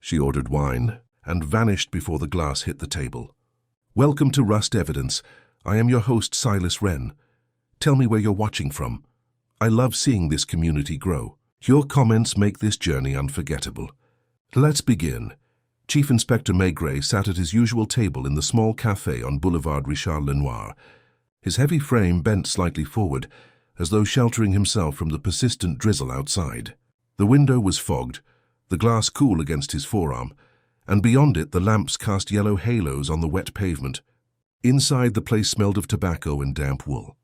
She ordered wine and vanished before the glass hit the table. "Welcome to Rust Evidence. I am your host, Silas Wren. Tell me where you're watching from. I love seeing this community grow. Your comments make this journey unforgettable. Let's begin." Chief Inspector Maigret sat at his usual table in the small café on Boulevard Richard Lenoir. His heavy frame bent slightly forward, as though sheltering himself from the persistent drizzle outside. The window was fogged, the glass cool against his forearm, and beyond it the lamps cast yellow halos on the wet pavement. Inside, the place smelled of tobacco and damp wool.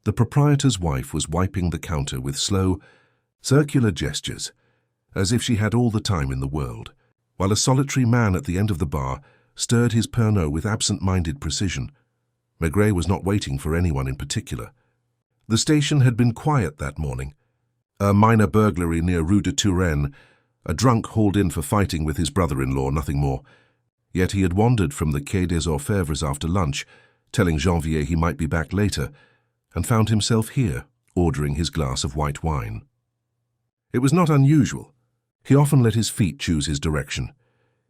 The proprietor's wife was wiping the counter with slow, circular gestures, as if she had all the time in the world, while a solitary man at the end of the bar stirred his Pernod with absent-minded precision. Maigret was not waiting for anyone in particular. The station had been quiet that morning. A minor burglary near Rue de Turenne, a drunk hauled in for fighting with his brother-in-law, nothing more. Yet he had wandered from the Quai des Orfèvres after lunch, telling Janvier he might be back later, and found himself here, ordering his glass of white wine. It was not unusual. He often let his feet choose his direction.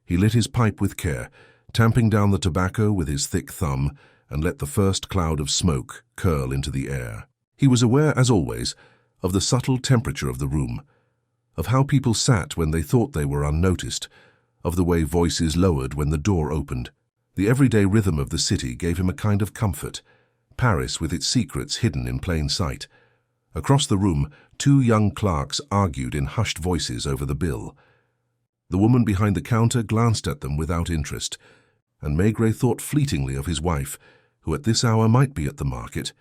He lit his pipe with care, tamping down the tobacco with his thick thumb, and let the first cloud of smoke curl into the air. He was aware, as always, of the subtle temperature of the room, of how people sat when they thought they were unnoticed, of the way voices lowered when the door opened. The everyday rhythm of the city gave him a kind of comfort, Paris with its secrets hidden in plain sight. Across the room, two young clerks argued in hushed voices over the bill. The woman behind the counter glanced at them without interest, and Maigret thought fleetingly of his wife, who at this hour might be at the market,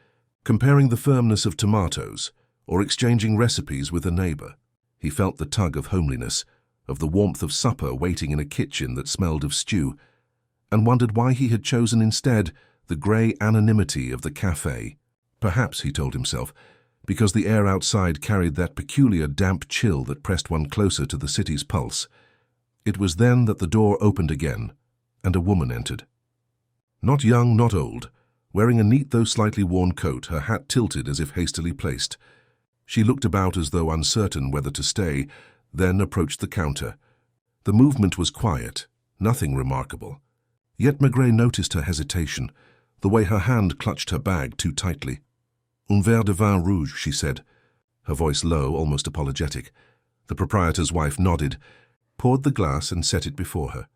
comparing the firmness of tomatoes or exchanging recipes with a neighbor. He felt the tug of homeliness, of the warmth of supper waiting in a kitchen that smelled of stew, and wondered why he had chosen instead the grey anonymity of the café. Perhaps, he told himself, because the air outside carried that peculiar damp chill that pressed one closer to the city's pulse. It was then that the door opened again, and a woman entered. Not young, not old, wearing a neat though slightly worn coat, her hat tilted as if hastily placed. She looked about as though uncertain whether to stay, then approached the counter. The movement was quiet, nothing remarkable. Yet Maigret noticed her hesitation, the way her hand clutched her bag too tightly. "Un verre de vin rouge," she said, her voice low, almost apologetic. The proprietor's wife nodded, poured the glass and set it before her.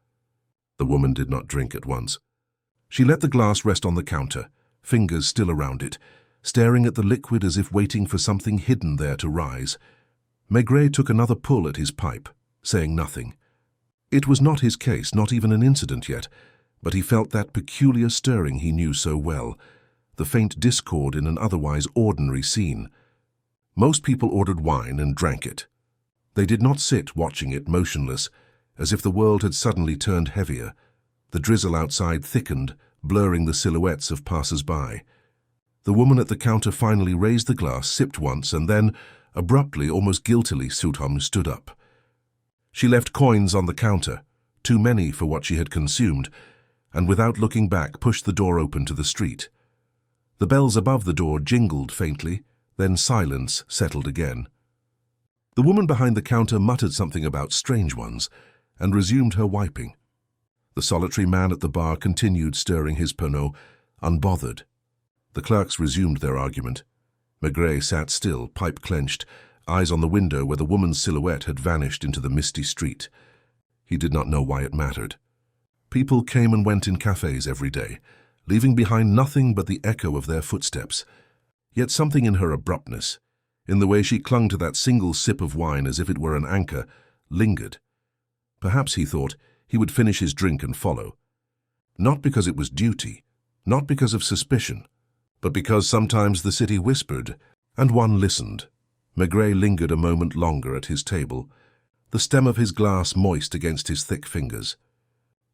The woman did not drink at once. She let the glass rest on the counter, fingers still around it, staring at the liquid as if waiting for something hidden there to rise. Maigret took another pull at his pipe, saying nothing. It was not his case, not even an incident yet, but he felt that peculiar stirring he knew so well, the faint discord in an otherwise ordinary scene. Most people ordered wine and drank it. They did not sit watching it motionless, as if the world had suddenly turned heavier. The drizzle outside thickened, blurring the silhouettes of passers-by. The woman at the counter finally raised the glass, sipped once, and then, abruptly, almost guiltily, Southom stood up. She left coins on the counter, too many for what she had consumed, and without looking back pushed the door open to the street. The bells above the door jingled faintly, then silence settled again. The woman behind the counter muttered something about strange ones, and resumed her wiping. The solitary man at the bar continued stirring his Pernod, unbothered. The clerks resumed their argument. Maigret sat still, pipe clenched, eyes on the window where the woman's silhouette had vanished into the misty street. He did not know why it mattered. People came and went in cafes every day, leaving behind nothing but the echo of their footsteps. Yet something in her abruptness, in the way she clung to that single sip of wine as if it were an anchor, lingered. Perhaps, he thought, he would finish his drink and follow. Not because it was duty, not because of suspicion, but because sometimes the city whispered, and one listened. Maigret lingered a moment longer at his table, the stem of his glass moist against his thick fingers.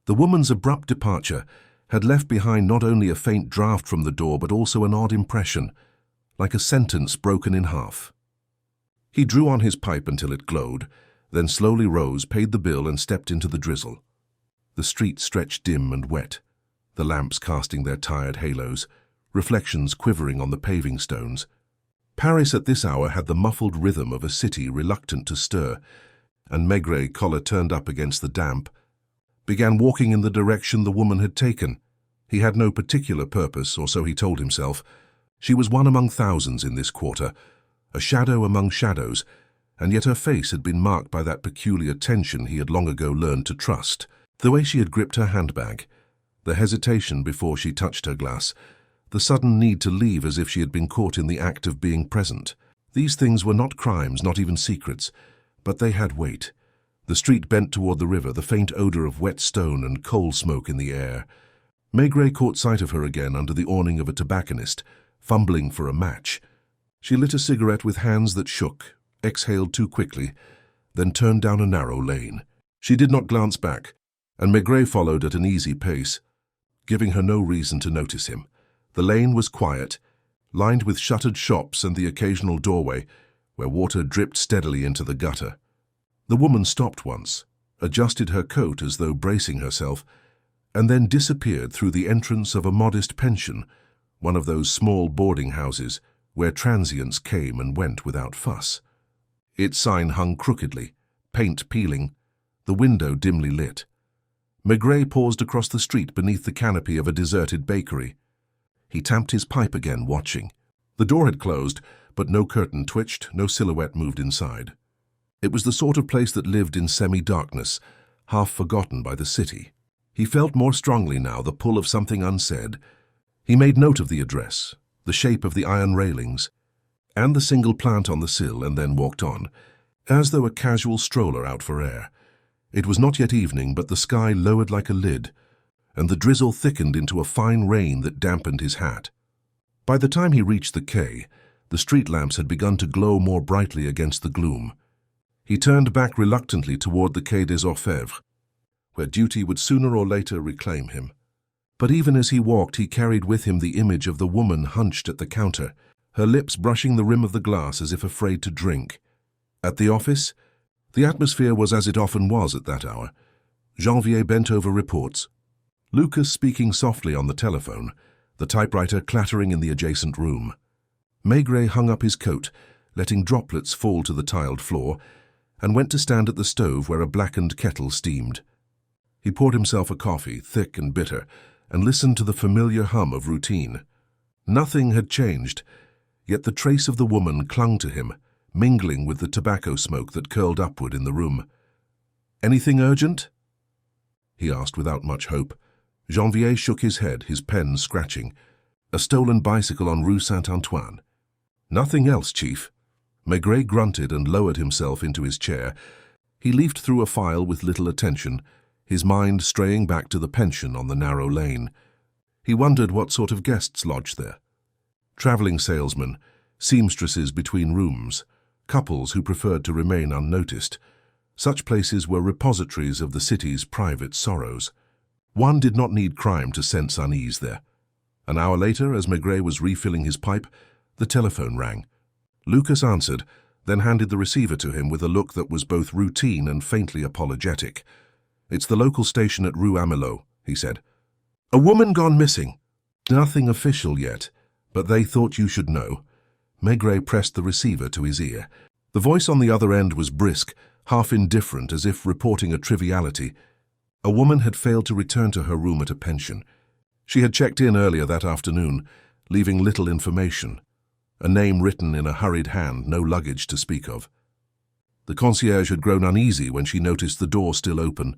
The woman's abrupt departure had left behind not only a faint draught from the door, but also an odd impression, like a sentence broken in half. He drew on his pipe until it glowed, then slowly rose, paid the bill, and stepped into the drizzle. The street stretched dim and wet, the lamps casting their tired halos, reflections quivering on the paving stones. Paris at this hour had the muffled rhythm of a city reluctant to stir, and Maigret, collar turned up against the damp, began walking in the direction the woman had taken. He had no particular purpose, or so he told himself. She was one among thousands in this quarter, a shadow among shadows, and yet her face had been marked by that peculiar tension he had long ago learned to trust. The way she had gripped her handbag, the hesitation before she touched her glass, the sudden need to leave as if she had been caught in the act of being present. These things were not crimes, not even secrets, but they had weight. The street bent toward the river, the faint odor of wet stone and coal smoke in the air. Maigret caught sight of her again under the awning of a tobacconist, fumbling for a match. She lit a cigarette with hands that shook, exhaled too quickly, then turned down a narrow lane. She did not glance back, and Maigret followed at an easy pace, giving her no reason to notice him. The lane was quiet, lined with shuttered shops and the occasional doorway, where water dripped steadily into the gutter. The woman stopped once, adjusted her coat as though bracing herself, and then disappeared through the entrance of a modest pension, one of those small boarding houses where transients came and went without fuss. Its sign hung crookedly, paint peeling, the window dimly lit. Maigret paused across the street beneath the canopy of a deserted bakery. He tamped his pipe again, watching. The door had closed, but no curtain twitched, no silhouette moved inside. It was the sort of place that lived in semi-darkness, half forgotten by the city. He felt more strongly now the pull of something unsaid. He made note of the address, the shape of the iron railings, and the single plant on the sill, and then walked on, as though a casual stroller out for air. It was not yet evening, but the sky lowered like a lid, and the drizzle thickened into a fine rain that dampened his hat. By the time he reached the quay, the street lamps had begun to glow more brightly against the gloom. He turned back reluctantly toward the Quai des Orfèvres, where duty would sooner or later reclaim him. But even as he walked, he carried with him the image of the woman hunched at the counter, her lips brushing the rim of the glass as if afraid to drink. At the office, the atmosphere was as it often was at that hour. Janvier bent over reports, Lucas speaking softly on the telephone, the typewriter clattering in the adjacent room. Maigret hung up his coat, letting droplets fall to the tiled floor, and went to stand at the stove where a blackened kettle steamed. He poured himself a coffee, thick and bitter, and listened to the familiar hum of routine. Nothing had changed, yet the trace of the woman clung to him, mingling with the tobacco smoke that curled upward in the room. "Anything urgent?" he asked without much hope. Janvier shook his head, his pen scratching. "A stolen bicycle on Rue Saint-Antoine." "Nothing else, Chief." Maigret grunted and lowered himself into his chair. He leafed through a file with little attention, his mind straying back to the pension on the narrow lane. He wondered what sort of guests lodged there. Traveling salesmen, seamstresses between rooms, couples who preferred to remain unnoticed. Such places were repositories of the city's private sorrows. One did not need crime to sense unease there. An hour later, as Maigret was refilling his pipe, the telephone rang. Lucas answered, then handed the receiver to him with a look that was both routine and faintly apologetic. "It's the local station at Rue Amelot," he said. "A woman gone missing." "Nothing official yet, but they thought you should know." Maigret pressed the receiver to his ear. The voice on the other end was brisk, half indifferent, as if reporting a triviality. A woman had failed to return to her room at a pension. She had checked in earlier that afternoon, leaving little information. A name written in a hurried hand, no luggage to speak of. The concierge had grown uneasy when she noticed the door still open,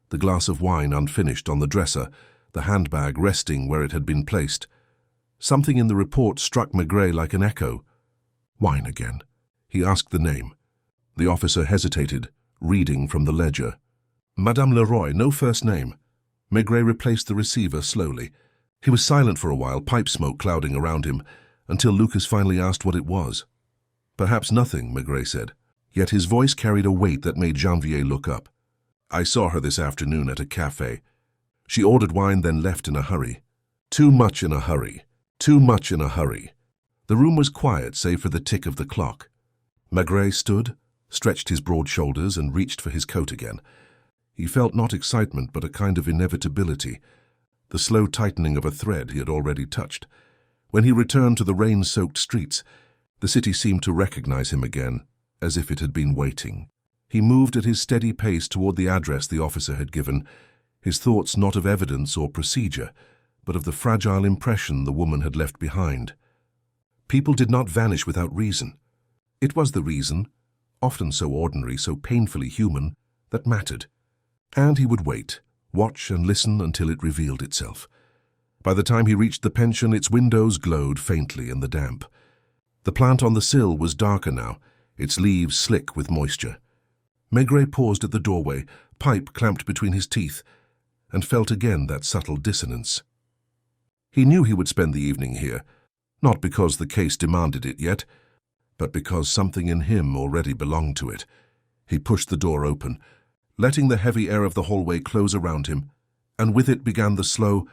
the glass of wine unfinished on the dresser, the handbag resting where it had been placed. Something in the report struck Maigret like an echo. "Wine again." He asked the name. The officer hesitated, reading from the ledger. "Madame Leroy, no first name." Maigret replaced the receiver slowly. He was silent for a while, pipe smoke clouding around him, until Lucas finally asked what it was. "Perhaps nothing," Maigret said. Yet his voice carried a weight that made Janvier look up. "I saw her this afternoon at a café. She ordered wine, then left in a hurry. Too much in a hurry. Too much in a hurry." The room was quiet, save for the tick of the clock. Maigret stood, stretched his broad shoulders, and reached for his coat again. He felt not excitement, but a kind of inevitability, the slow tightening of a thread he had already touched. When he returned to the rain-soaked streets, the city seemed to recognize him again, as if it had been waiting. He moved at his steady pace toward the address the officer had given, his thoughts not of evidence or procedure, but of the fragile impression the woman had left behind. People did not vanish without reason. It was the reason, often so ordinary, so painfully human, that mattered. And he would wait, watch and listen until it revealed itself. By the time he reached the pension, its windows glowed faintly in the damp. The plant on the sill was darker now, its leaves slick with moisture. Maigret paused at the doorway, pipe clamped between his teeth, and felt again that subtle dissonance. He knew he would spend the evening here, not because the case demanded it yet, but because something in him already belonged to it. He pushed the door open, letting the heavy air of the hallway close around him, and with it began the slow,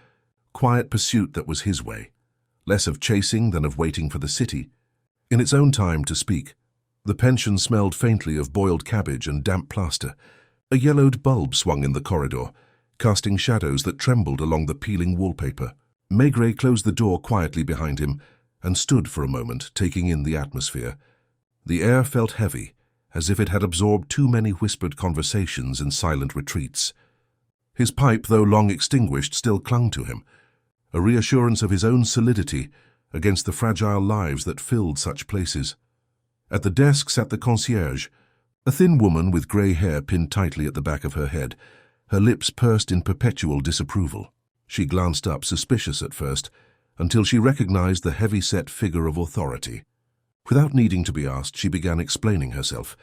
quiet pursuit that was his way, less of chasing than of waiting for the city, in its own time to speak. The pension smelled faintly of boiled cabbage and damp plaster. A yellowed bulb swung in the corridor, casting shadows that trembled along the peeling wallpaper. Maigret closed the door quietly behind him and stood for a moment, taking in the atmosphere. The air felt heavy, as if it had absorbed too many whispered conversations and silent retreats. His pipe, though long extinguished, still clung to him, a reassurance of his own solidity against the fragile lives that filled such places. At the desk sat the concierge, a thin woman with grey hair pinned tightly at the back of her head, her lips pursed in perpetual disapproval. She glanced up, suspicious at first, until she recognized the heavy-set figure of authority. Without needing to be asked, she began explaining herself.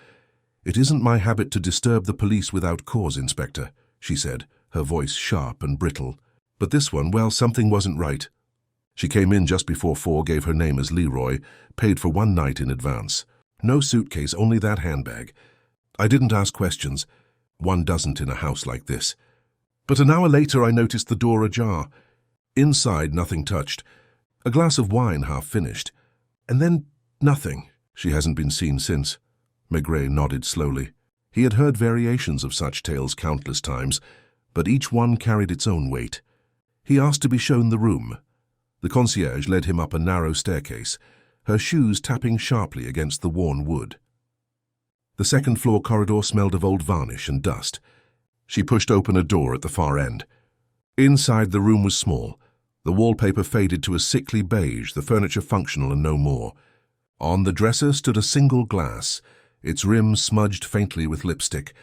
"It isn't my habit to disturb the police without cause, Inspector," she said, her voice sharp and brittle. "But this one, well, something wasn't right." She came in just before 4, gave her name as Leroy, paid for 1 night in advance. No suitcase, only that handbag. I didn't ask questions. One doesn't in a house like this. But an hour later I noticed the door ajar. Inside, nothing touched. A glass of wine half finished. And then nothing. She hasn't been seen since. Maigret nodded slowly. He had heard variations of such tales countless times, but each one carried its own weight. He asked to be shown the room. The concierge led him up a narrow staircase, her shoes tapping sharply against the worn wood. The second-floor corridor smelled of old varnish and dust. She pushed open a door at the far end. Inside, the room was small. The wallpaper faded to a sickly beige, the furniture functional and no more. On the dresser stood a single glass, its rim smudged faintly with lipstick.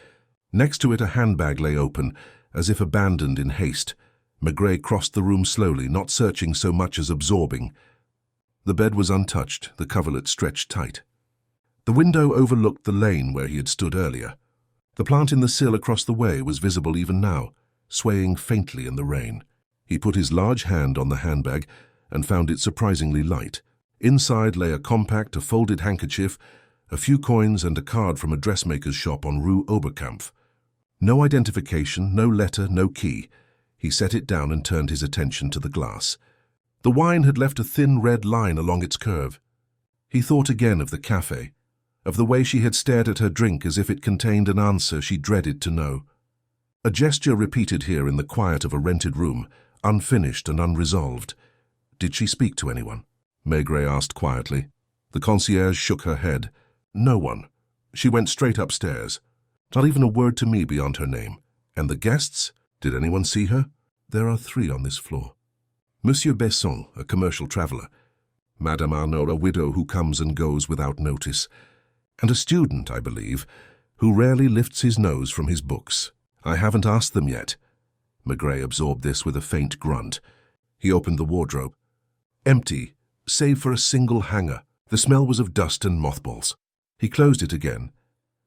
Next to it a handbag lay open, as if abandoned in haste. Maigret crossed the room slowly, not searching so much as absorbing. The bed was untouched, the coverlet stretched tight. The window overlooked the lane where he had stood earlier. The plant in the sill across the way was visible even now, swaying faintly in the rain. He put his large hand on the handbag and found it surprisingly light. Inside lay a compact, a folded handkerchief, a few coins and a card from a dressmaker's shop on Rue Oberkampf. No identification, no letter, no key. He set it down and turned his attention to the glass. The wine had left a thin red line along its curve. He thought again of the cafe, of the way she had stared at her drink as if it contained an answer she dreaded to know. A gesture repeated here in the quiet of a rented room, unfinished and unresolved. Did she speak to anyone? Maigret asked quietly. The concierge shook her head. No one. She went straight upstairs. Not even a word to me beyond her name. And the guests? Did anyone see her? There are 3 on this floor. Monsieur Besson, a commercial traveller. Madame Arnaud, a widow who comes and goes without notice. And a student, I believe, who rarely lifts his nose from his books. I haven't asked them yet. Maigret absorbed this with a faint grunt. He opened the wardrobe. Empty, save for a single hanger. The smell was of dust and mothballs. He closed it again,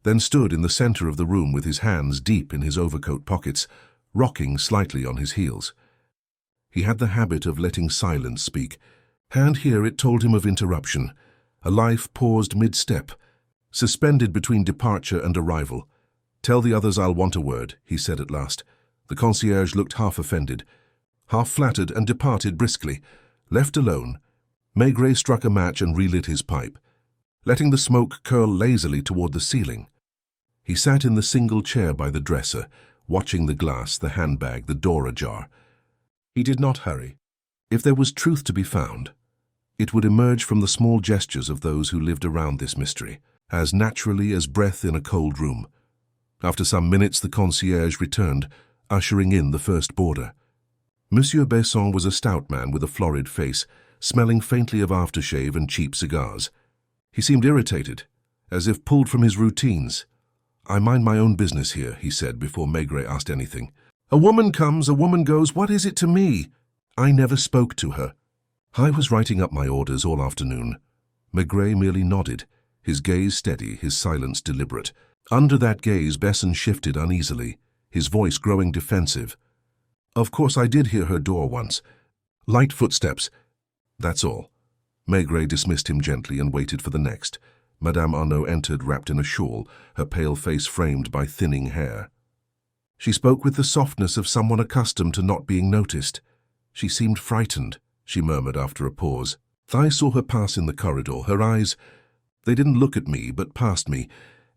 then stood in the center of the room with his hands deep in his overcoat pockets, rocking slightly on his heels. He had the habit of letting silence speak, and here it told him of interruption, a life paused mid-step, suspended between departure and arrival. "Tell the others I'll want a word," he said at last. The concierge looked half offended, half flattered, and departed briskly. Left alone, Maigret struck a match and relit his pipe, letting the smoke curl lazily toward the ceiling. He sat in the single chair by the dresser, watching the glass, the handbag, the door ajar. He did not hurry. If there was truth to be found, it would emerge from the small gestures of those who lived around this mystery, as naturally as breath in a cold room. After some minutes, the concierge returned, ushering in the first boarder. Monsieur Besson was a stout man with a florid face, smelling faintly of aftershave and cheap cigars. He seemed irritated, as if pulled from his routines. "I mind my own business here," he said before Maigret asked anything. "A woman comes, a woman goes, what is it to me?" "I never spoke to her." "I was writing up my orders all afternoon." Maigret merely nodded, his gaze steady, his silence deliberate. Under that gaze, Besson shifted uneasily, his voice growing defensive. "Of course I did hear her door once. Light footsteps. That's all." Maigret dismissed him gently and waited for the next. Madame Arnaud entered wrapped in a shawl, her pale face framed by thinning hair. She spoke with the softness of someone accustomed to not being noticed. "She seemed frightened," she murmured after a pause. "I saw her pass in the corridor. Her eyes, they didn't look at me, but past me,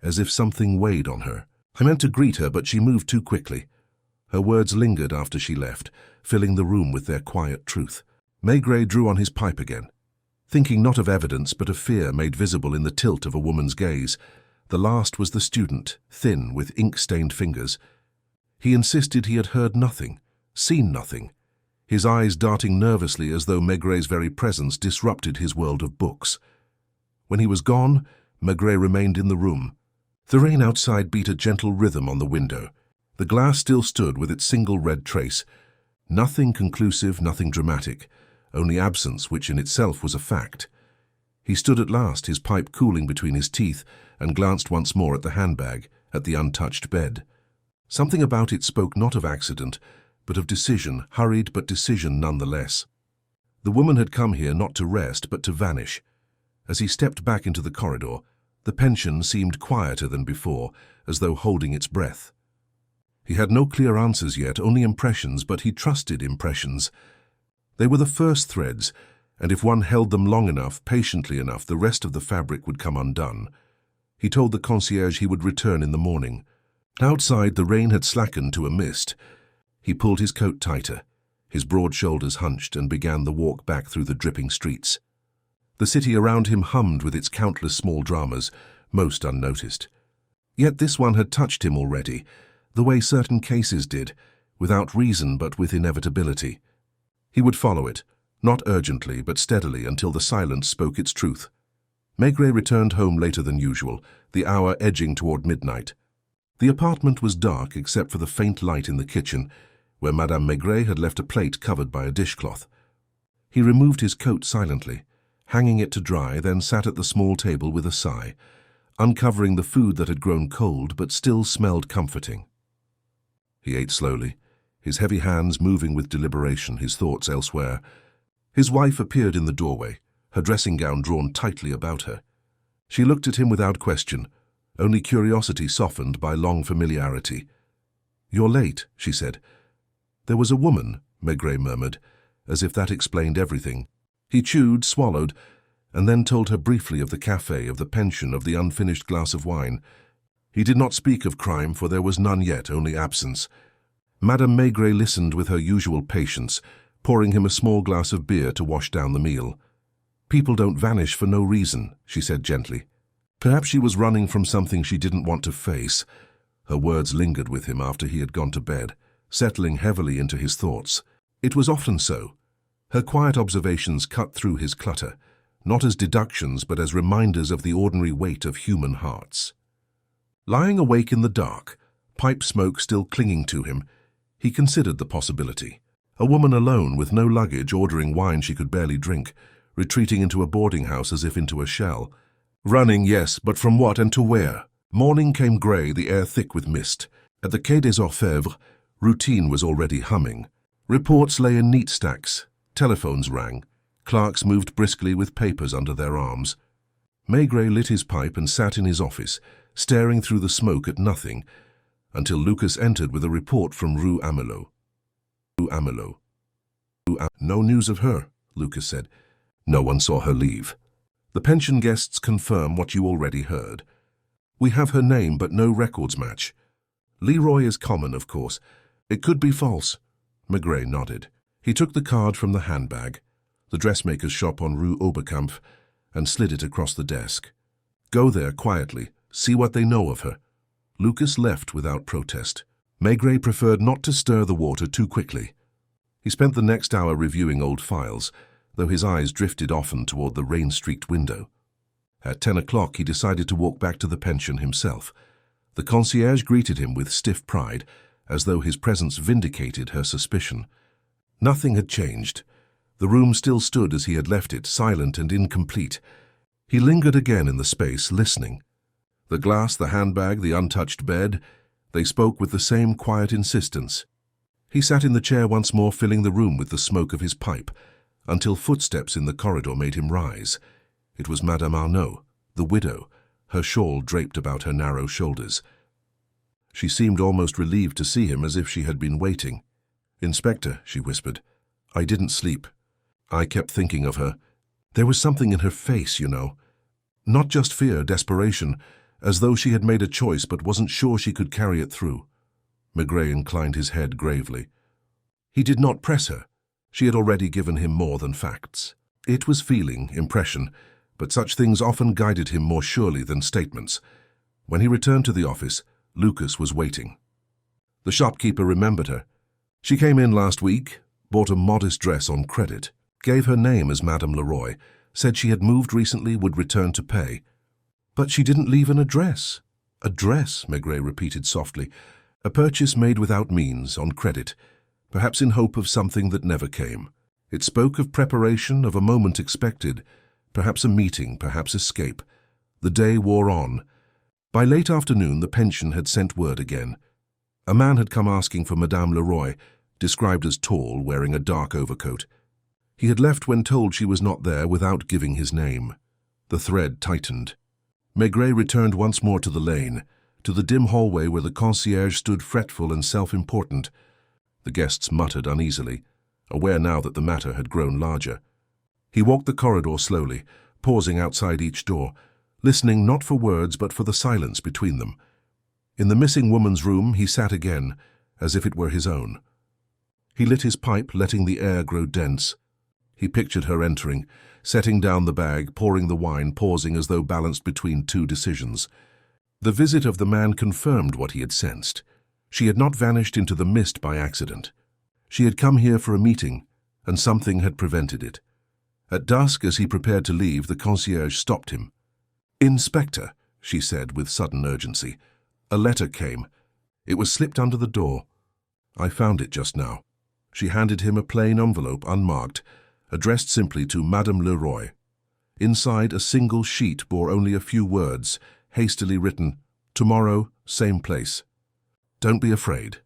as if something weighed on her. I meant to greet her, but she moved too quickly." Her words lingered after she left, filling the room with their quiet truth. Maigret drew on his pipe again, thinking not of evidence but of fear made visible in the tilt of a woman's gaze. The last was the student, thin, with ink-stained fingers. He insisted he had heard nothing, seen nothing, his eyes darting nervously as though Maigret's very presence disrupted his world of books. When he was gone, Maigret remained in the room. The rain outside beat a gentle rhythm on the window. The glass still stood with its single red trace. Nothing conclusive, nothing dramatic, only absence, which in itself was a fact. He stood at last, his pipe cooling between his teeth, and glanced once more at the handbag, at the untouched bed. Something about it spoke not of accident, but of decision, hurried but decision nonetheless. The woman had come here not to rest, but to vanish. As he stepped back into the corridor, the pension seemed quieter than before, as though holding its breath. He had no clear answers yet, only impressions, but he trusted impressions. They were the first threads, and if one held them long enough, patiently enough, the rest of the fabric would come undone. He told the concierge he would return in the morning. Outside, the rain had slackened to a mist. He pulled his coat tighter, his broad shoulders hunched, and began the walk back through the dripping streets. The city around him hummed with its countless small dramas, most unnoticed. Yet this one had touched him already, the way certain cases did, without reason but with inevitability. He would follow it, not urgently but steadily until the silence spoke its truth. Maigret returned home later than usual, the hour edging toward midnight. The apartment was dark except for the faint light in the kitchen, where Madame Maigret had left a plate covered by a dishcloth. He removed his coat silently, hanging it to dry, then sat at the small table with a sigh, uncovering the food that had grown cold but still smelled comforting. He ate slowly, his heavy hands moving with deliberation, his thoughts elsewhere. His wife appeared in the doorway, her dressing gown drawn tightly about her. She looked at him without question, only curiosity softened by long familiarity. "You're late," she said. "There was a woman," Maigret murmured, as if that explained everything. He chewed, swallowed, and then told her briefly of the café, of the pension, of the unfinished glass of wine. He did not speak of crime, for there was none yet, only absence. Madame Maigret listened with her usual patience, pouring him a small glass of beer to wash down the meal. "People don't vanish for no reason," she said gently. Perhaps she was running from something she didn't want to face. Her words lingered with him after he had gone to bed, settling heavily into his thoughts. It was often so. Her quiet observations cut through his clutter, not as deductions but as reminders of the ordinary weight of human hearts. Lying awake in the dark, pipe smoke still clinging to him, he considered the possibility. A woman alone, with no luggage, ordering wine she could barely drink, retreating into a boarding house as if into a shell. Running, yes, but from what and to where? Morning came grey, the air thick with mist. At the Quai des Orfèvres, routine was already humming. Reports lay in neat stacks. Telephones rang. Clerks moved briskly with papers under their arms. Maigret lit his pipe and sat in his office, staring through the smoke at nothing, until Lucas entered with a report from Rue Amelot. "No news of her," Lucas said. "No one saw her leave. The pension guests confirm what you already heard. We have her name, but no records match. Leroy is common, of course. It could be false." Maigret nodded. He took the card from the handbag, the dressmaker's shop on Rue Oberkampf, and slid it across the desk. "Go there quietly. See what they know of her. Lucas left without protest. Maigret preferred not to stir the water too quickly. He spent the next hour reviewing old files, though his eyes drifted often toward the rain-streaked window. At 10 o'clock, he decided to walk back to the pension himself. The concierge greeted him with stiff pride, as though his presence vindicated her suspicion. Nothing had changed. The room still stood as he had left it, silent and incomplete. He lingered again in the space, listening. The glass, the handbag, the untouched bed, they spoke with the same quiet insistence. He sat in the chair once more, filling the room with the smoke of his pipe, until footsteps in the corridor made him rise. It was Madame Arnaud, the widow, her shawl draped about her narrow shoulders. She seemed almost relieved to see him, as if she had been waiting. "Inspector," she whispered, "I didn't sleep. I kept thinking of her. There was something in her face, you know. Not just fear, desperation, as though she had made a choice but wasn't sure she could carry it through." Maigret inclined his head gravely. He did not press her. She had already given him more than facts. It was feeling, impression, but such things often guided him more surely than statements. When he returned to the office, Lucas was waiting. The shopkeeper remembered her. She came in last week, bought a modest dress on credit, gave her name as Madame Leroy, said she had moved recently, would return to pay. "But she didn't leave an address." "Address," Maigret repeated softly. "A purchase made without means, on credit, perhaps in hope of something that never came. It spoke of preparation, of a moment expected, perhaps a meeting, perhaps escape. The day wore on. By late afternoon, the pension had sent word again. A man had come asking for Madame Leroy, described as tall, wearing a dark overcoat. He had left when told she was not there without giving his name. The thread tightened. Maigret returned once more to the lane, to the dim hallway where the concierge stood fretful and self-important. The guests muttered uneasily, aware now that the matter had grown larger. He walked the corridor slowly, pausing outside each door, listening not for words but for the silence between them. In the missing woman's room he sat again, as if it were his own. He lit his pipe, letting the air grow dense. He pictured her entering, setting down the bag, pouring the wine, pausing as though balanced between two decisions. The visit of the man confirmed what he had sensed. She had not vanished into the mist by accident. She had come here for a meeting, and something had prevented it. At dusk, as he prepared to leave, the concierge stopped him. "Inspector," she said with sudden urgency. "A letter came. It was slipped under the door. I found it just now." She handed him a plain envelope, unmarked, addressed simply to Madame Leroy. Inside, a single sheet bore only a few words, hastily written, "Tomorrow, same place." "Don't be afraid."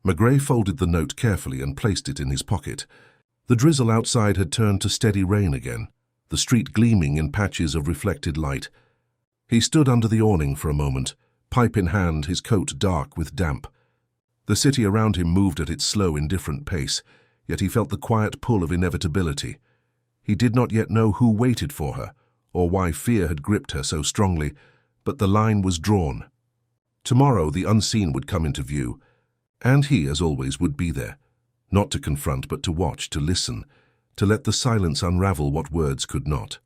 Maigret folded the note carefully and placed it in his pocket. The drizzle outside had turned to steady rain again, the street gleaming in patches of reflected light. He stood under the awning for a moment, pipe in hand, his coat dark with damp. The city around him moved at its slow, indifferent pace, yet he felt the quiet pull of inevitability. He did not yet know who waited for her, or why fear had gripped her so strongly, but the line was drawn. Tomorrow the unseen would come into view, and he, as always, would be there, not to confront but to watch, to listen, to let the silence unravel what words could not.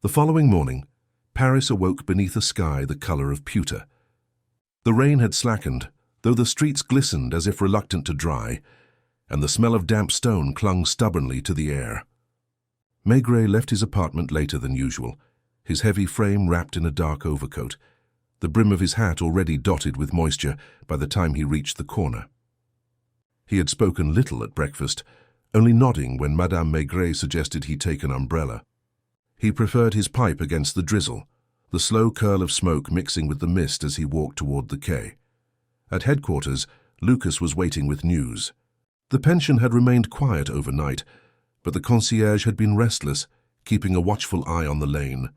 The following morning, Paris awoke beneath a sky the color of pewter. The rain had slackened, though the streets glistened as if reluctant to dry, and the smell of damp stone clung stubbornly to the air. Maigret left his apartment later than usual, his heavy frame wrapped in a dark overcoat, the brim of his hat already dotted with moisture by the time he reached the corner. He had spoken little at breakfast, only nodding when Madame Maigret suggested he take an umbrella. He preferred his pipe against the drizzle, the slow curl of smoke mixing with the mist as he walked toward the quay. At headquarters, Lucas was waiting with news. The pension had remained quiet overnight, but the concierge had been restless, keeping a watchful eye on the lane.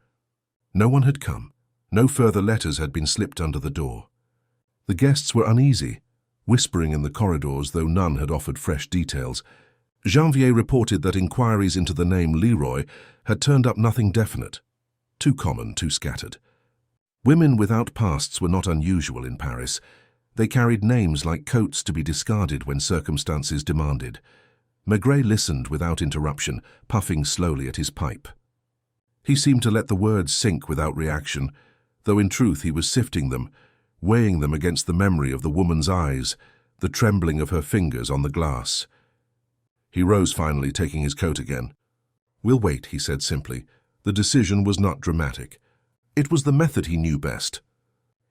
No one had come. No further letters had been slipped under the door. The guests were uneasy, whispering in the corridors, though none had offered fresh details. Janvier reported that inquiries into the name Leroy had turned up nothing definite. Too common, too scattered. Women without pasts were not unusual in Paris. They carried names like coats to be discarded when circumstances demanded. Maigret listened without interruption, puffing slowly at his pipe. He seemed to let the words sink without reaction, though in truth he was sifting them, weighing them against the memory of the woman's eyes, the trembling of her fingers on the glass. He rose finally, taking his coat again. "We'll wait," he said simply. The decision was not dramatic. It was the method he knew best.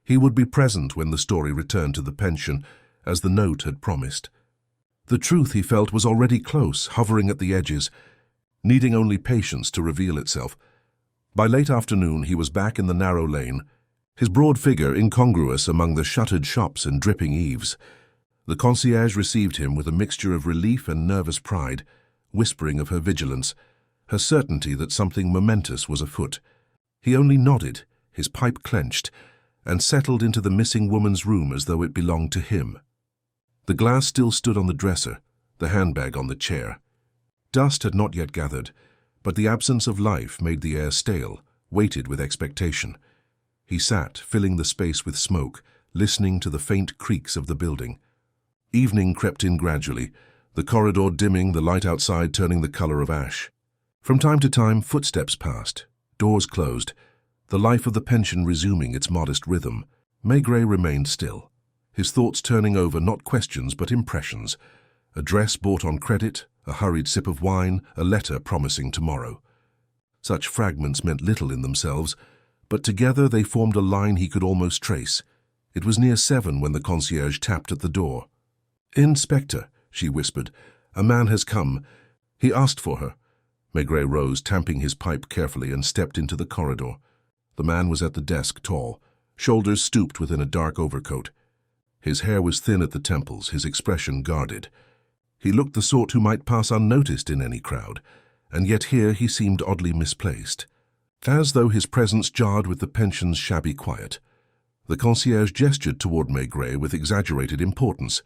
He would be present when the story returned to the pension, as the note had promised. The truth, he felt, was already close, hovering at the edges, needing only patience to reveal itself. By late afternoon, he was back in the narrow lane, his broad figure incongruous among the shuttered shops and dripping eaves. The concierge received him with a mixture of relief and nervous pride, whispering of her vigilance, her certainty that something momentous was afoot. He only nodded, his pipe clenched, and settled into the missing woman's room as though it belonged to him. The glass still stood on the dresser, the handbag on the chair. Dust had not yet gathered, but the absence of life made the air stale, weighted with expectation. He sat, filling the space with smoke, listening to the faint creaks of the building. Evening crept in gradually, the corridor dimming, the light outside turning the color of ash. From time to time, footsteps passed, doors closed, the life of the pension resuming its modest rhythm. Maigret remained still, his thoughts turning over not questions but impressions. A dress bought on credit, a hurried sip of wine, a letter promising tomorrow. Such fragments meant little in themselves, but together they formed a line he could almost trace. It was near 7 when the concierge tapped at the door. "Inspector," she whispered, "a man has come. He asked for her." Maigret rose, tamping his pipe carefully, and stepped into the corridor. The man was at the desk, tall, shoulders stooped within a dark overcoat. His hair was thin at the temples, his expression guarded. He looked the sort who might pass unnoticed in any crowd, and yet here he seemed oddly misplaced, as though his presence jarred with the pension's shabby quiet. The concierge gestured toward Maigret with exaggerated importance.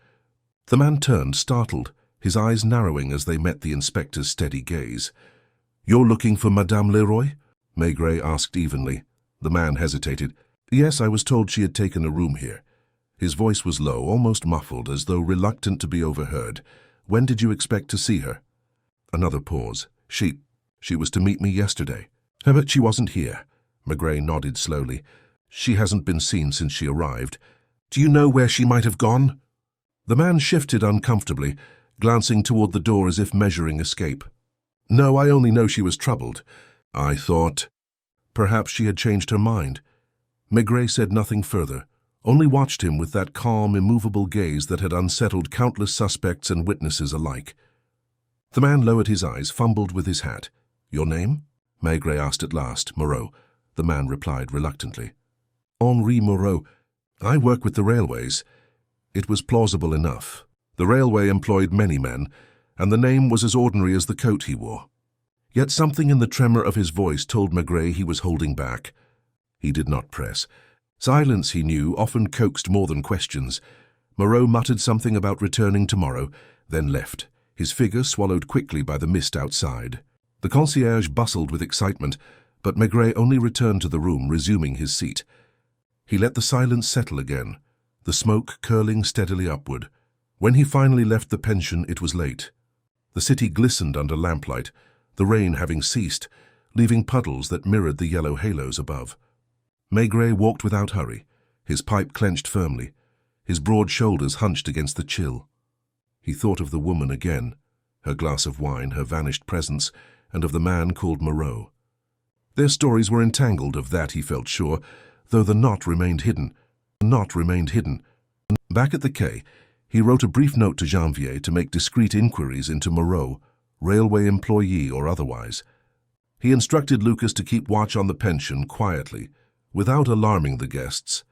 The man turned, startled, his eyes narrowing as they met the inspector's steady gaze. "You're looking for Madame Leroy?" Maigret asked evenly. The man hesitated. "Yes, I was told she had taken a room here." His voice was low, almost muffled, as though reluctant to be overheard. "When did you expect to see her?" Another pause. She was to meet me yesterday." "But she wasn't here." Maigret nodded slowly. "She hasn't been seen since she arrived. Do you know where she might have gone?" The man shifted uncomfortably, glancing toward the door as if measuring escape. "No, I only know she was troubled. I thought perhaps she had changed her mind." Maigret said nothing further, only watched him with that calm, immovable gaze that had unsettled countless suspects and witnesses alike. The man lowered his eyes, fumbled with his hat. "Your name?" Maigret asked at last. "Moreau." The man replied reluctantly. "Henri Moreau. I work with the railways." It was plausible enough. The railway employed many men, and the name was as ordinary as the coat he wore. Yet something in the tremor of his voice told Maigret he was holding back. He did not press. Silence, he knew, often coaxed more than questions. Moreau muttered something about returning tomorrow, then left, his figure swallowed quickly by the mist outside. The concierge bustled with excitement, but Maigret only returned to the room, resuming his seat. He let the silence settle again, the smoke curling steadily upward. When he finally left the pension, it was late. The city glistened under lamplight, the rain having ceased, leaving puddles that mirrored the yellow halos above. Maigret walked without hurry, his pipe clenched firmly, his broad shoulders hunched against the chill. He thought of the woman again, her glass of wine, her vanished presence, and of the man called Moreau. Their stories were entangled, of that he felt sure, though the knot remained hidden. Back at the quay, he wrote a brief note to Janvier to make discreet inquiries into Moreau, railway employee or otherwise. He instructed Lucas to keep watch on the pension quietly, without alarming the guests.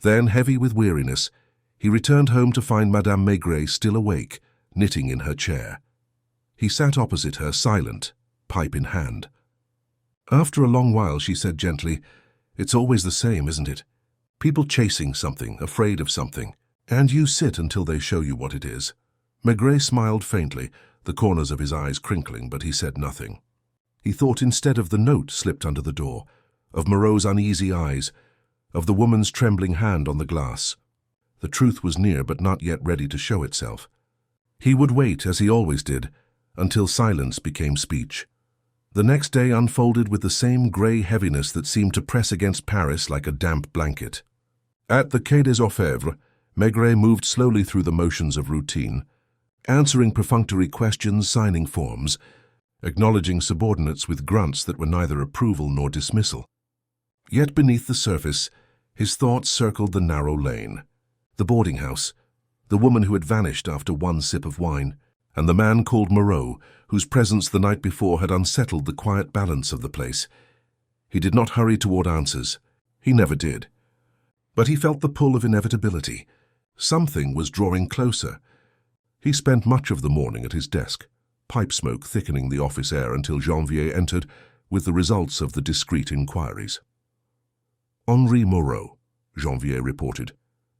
Then, heavy with weariness, he returned home to find Madame Maigret still awake, knitting in her chair. He sat opposite her, silent, pipe in hand. After a long while, she said gently, "It's always the same, isn't it? People chasing something, afraid of something, and you sit until they show you what it is." Maigret smiled faintly, the corners of his eyes crinkling, but he said nothing. He thought instead of the note slipped under the door, of Moreau's uneasy eyes, of the woman's trembling hand on the glass. The truth was near but not yet ready to show itself. He would wait, as he always did, until silence became speech. The next day unfolded with the same grey heaviness that seemed to press against Paris like a damp blanket. At the Quai des Orfèvres, Maigret moved slowly through the motions of routine, answering perfunctory questions, signing forms, acknowledging subordinates with grunts that were neither approval nor dismissal. Yet beneath the surface, his thoughts circled the narrow lane, the boarding house, the woman who had vanished after one sip of wine, and the man called Moreau, whose presence the night before had unsettled the quiet balance of the place. He did not hurry toward answers. He never did. But he felt the pull of inevitability. Something was drawing closer. He spent much of the morning at his desk, pipe smoke thickening the office air until Janvier entered with the results of the discreet inquiries. Henri Moreau, Janvier reported,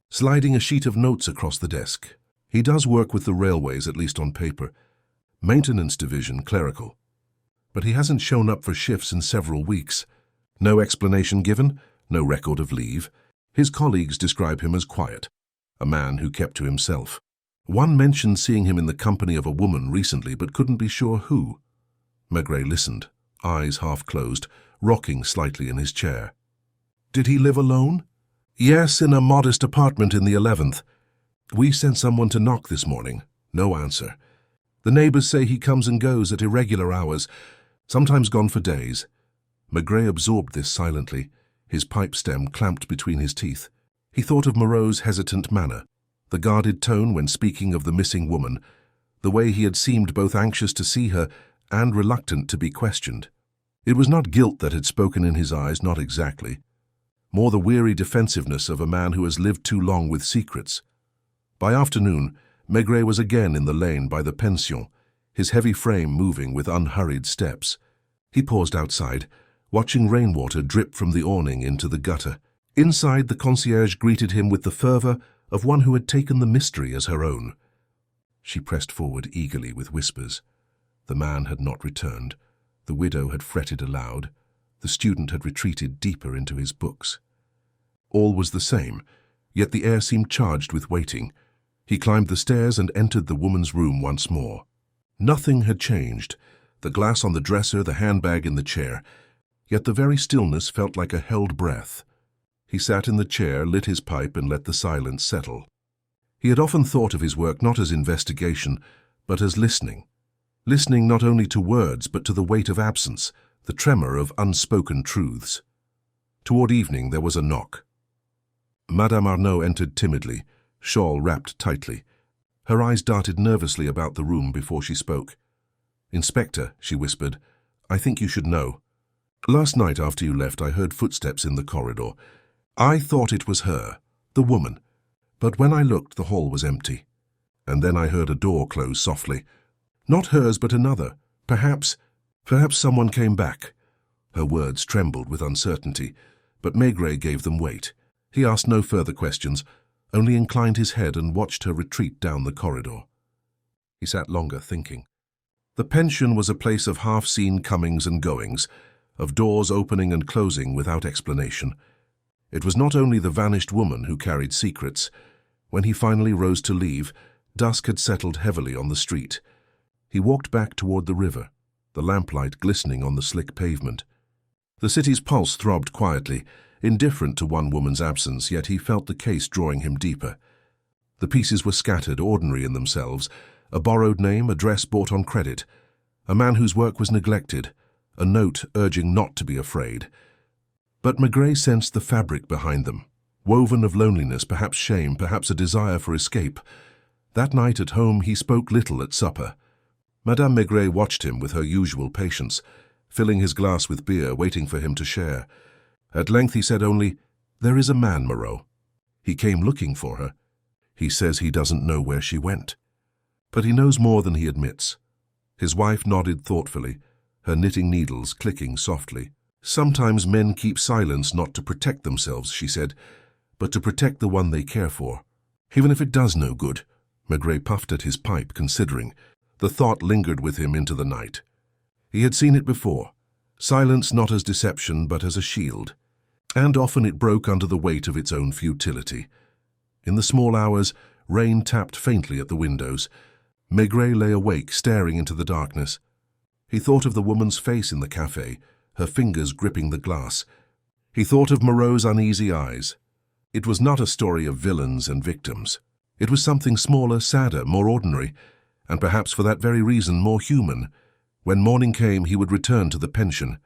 sliding a sheet of notes across the desk. He does work with the railways, at least on paper. Maintenance division, clerical. But he hasn't shown up for shifts in several weeks. No explanation given, no record of leave. His colleagues describe him as quiet, a man who kept to himself. One mentioned seeing him in the company of a woman recently, but couldn't be sure who. Maigret listened, eyes half closed, rocking slightly in his chair. Did he live alone? Yes, in a modest apartment in the 11th. We sent someone to knock this morning. No answer. The neighbors say he comes and goes at irregular hours, sometimes gone for days. Maigret absorbed this silently, his pipe stem clamped between his teeth. He thought of Moreau's hesitant manner, the guarded tone when speaking of the missing woman, the way he had seemed both anxious to see her and reluctant to be questioned. It was not guilt that had spoken in his eyes, not exactly. More the weary defensiveness of a man who has lived too long with secrets. By afternoon, Maigret was again in the lane by the pension, his heavy frame moving with unhurried steps. He paused outside, watching rainwater drip from the awning into the gutter. Inside, the concierge greeted him with the fervor of one who had taken the mystery as her own. She pressed forward eagerly with whispers. The man had not returned. The widow had fretted aloud. The student had retreated deeper into his books. All was the same, yet the air seemed charged with waiting. He climbed the stairs and entered the woman's room once more. Nothing had changed. The glass on the dresser, the handbag in the chair. Yet the very stillness felt like a held breath. He sat in the chair, lit his pipe, and let the silence settle. He had often thought of his work not as investigation, but as listening. Listening not only to words, but to the weight of absence, the tremor of unspoken truths. Toward evening there was a knock. Madame Arnaud entered timidly, shawl wrapped tightly. Her eyes darted nervously about the room before she spoke. "Inspector," she whispered, "I think you should know. Last night after you left, I heard footsteps in the corridor. I thought it was her, the woman. But when I looked, the hall was empty. And then I heard a door close softly. Not hers, but another. Perhaps someone came back." Her words trembled with uncertainty, but Maigret gave them weight. He asked no further questions, only inclined his head and watched her retreat down the corridor. He sat longer, thinking. The pension was a place of half-seen comings and goings, of doors opening and closing without explanation. It was not only the vanished woman who carried secrets. When he finally rose to leave, dusk had settled heavily on the street. He walked back toward the river, the lamplight glistening on the slick pavement. The city's pulse throbbed quietly, indifferent to one woman's absence, yet he felt the case drawing him deeper. The pieces were scattered, ordinary in themselves, a borrowed name, a dress bought on credit, a man whose work was neglected, a note urging not to be afraid. But Maigret sensed the fabric behind them, woven of loneliness, perhaps shame, perhaps a desire for escape. That night at home he spoke little at supper. Madame Maigret watched him with her usual patience, filling his glass with beer, waiting for him to share. At length he said only, "There is a man, Moreau. He came looking for her. He says he doesn't know where she went. But he knows more than he admits." His wife nodded thoughtfully, her knitting needles clicking softly. "Sometimes men keep silence not to protect themselves," she said, "but to protect the one they care for. Even if it does no good." Maigret puffed at his pipe, considering. The thought lingered with him into the night. He had seen it before. Silence not as deception, but as a shield. And often it broke under the weight of its own futility. In the small hours, rain tapped faintly at the windows. Maigret lay awake, staring into the darkness. He thought of the woman's face in the café, her fingers gripping the glass. He thought of Moreau's uneasy eyes. It was not a story of villains and victims. It was something smaller, sadder, more ordinary, and perhaps for that very reason more human. When morning came, he would return to the pension.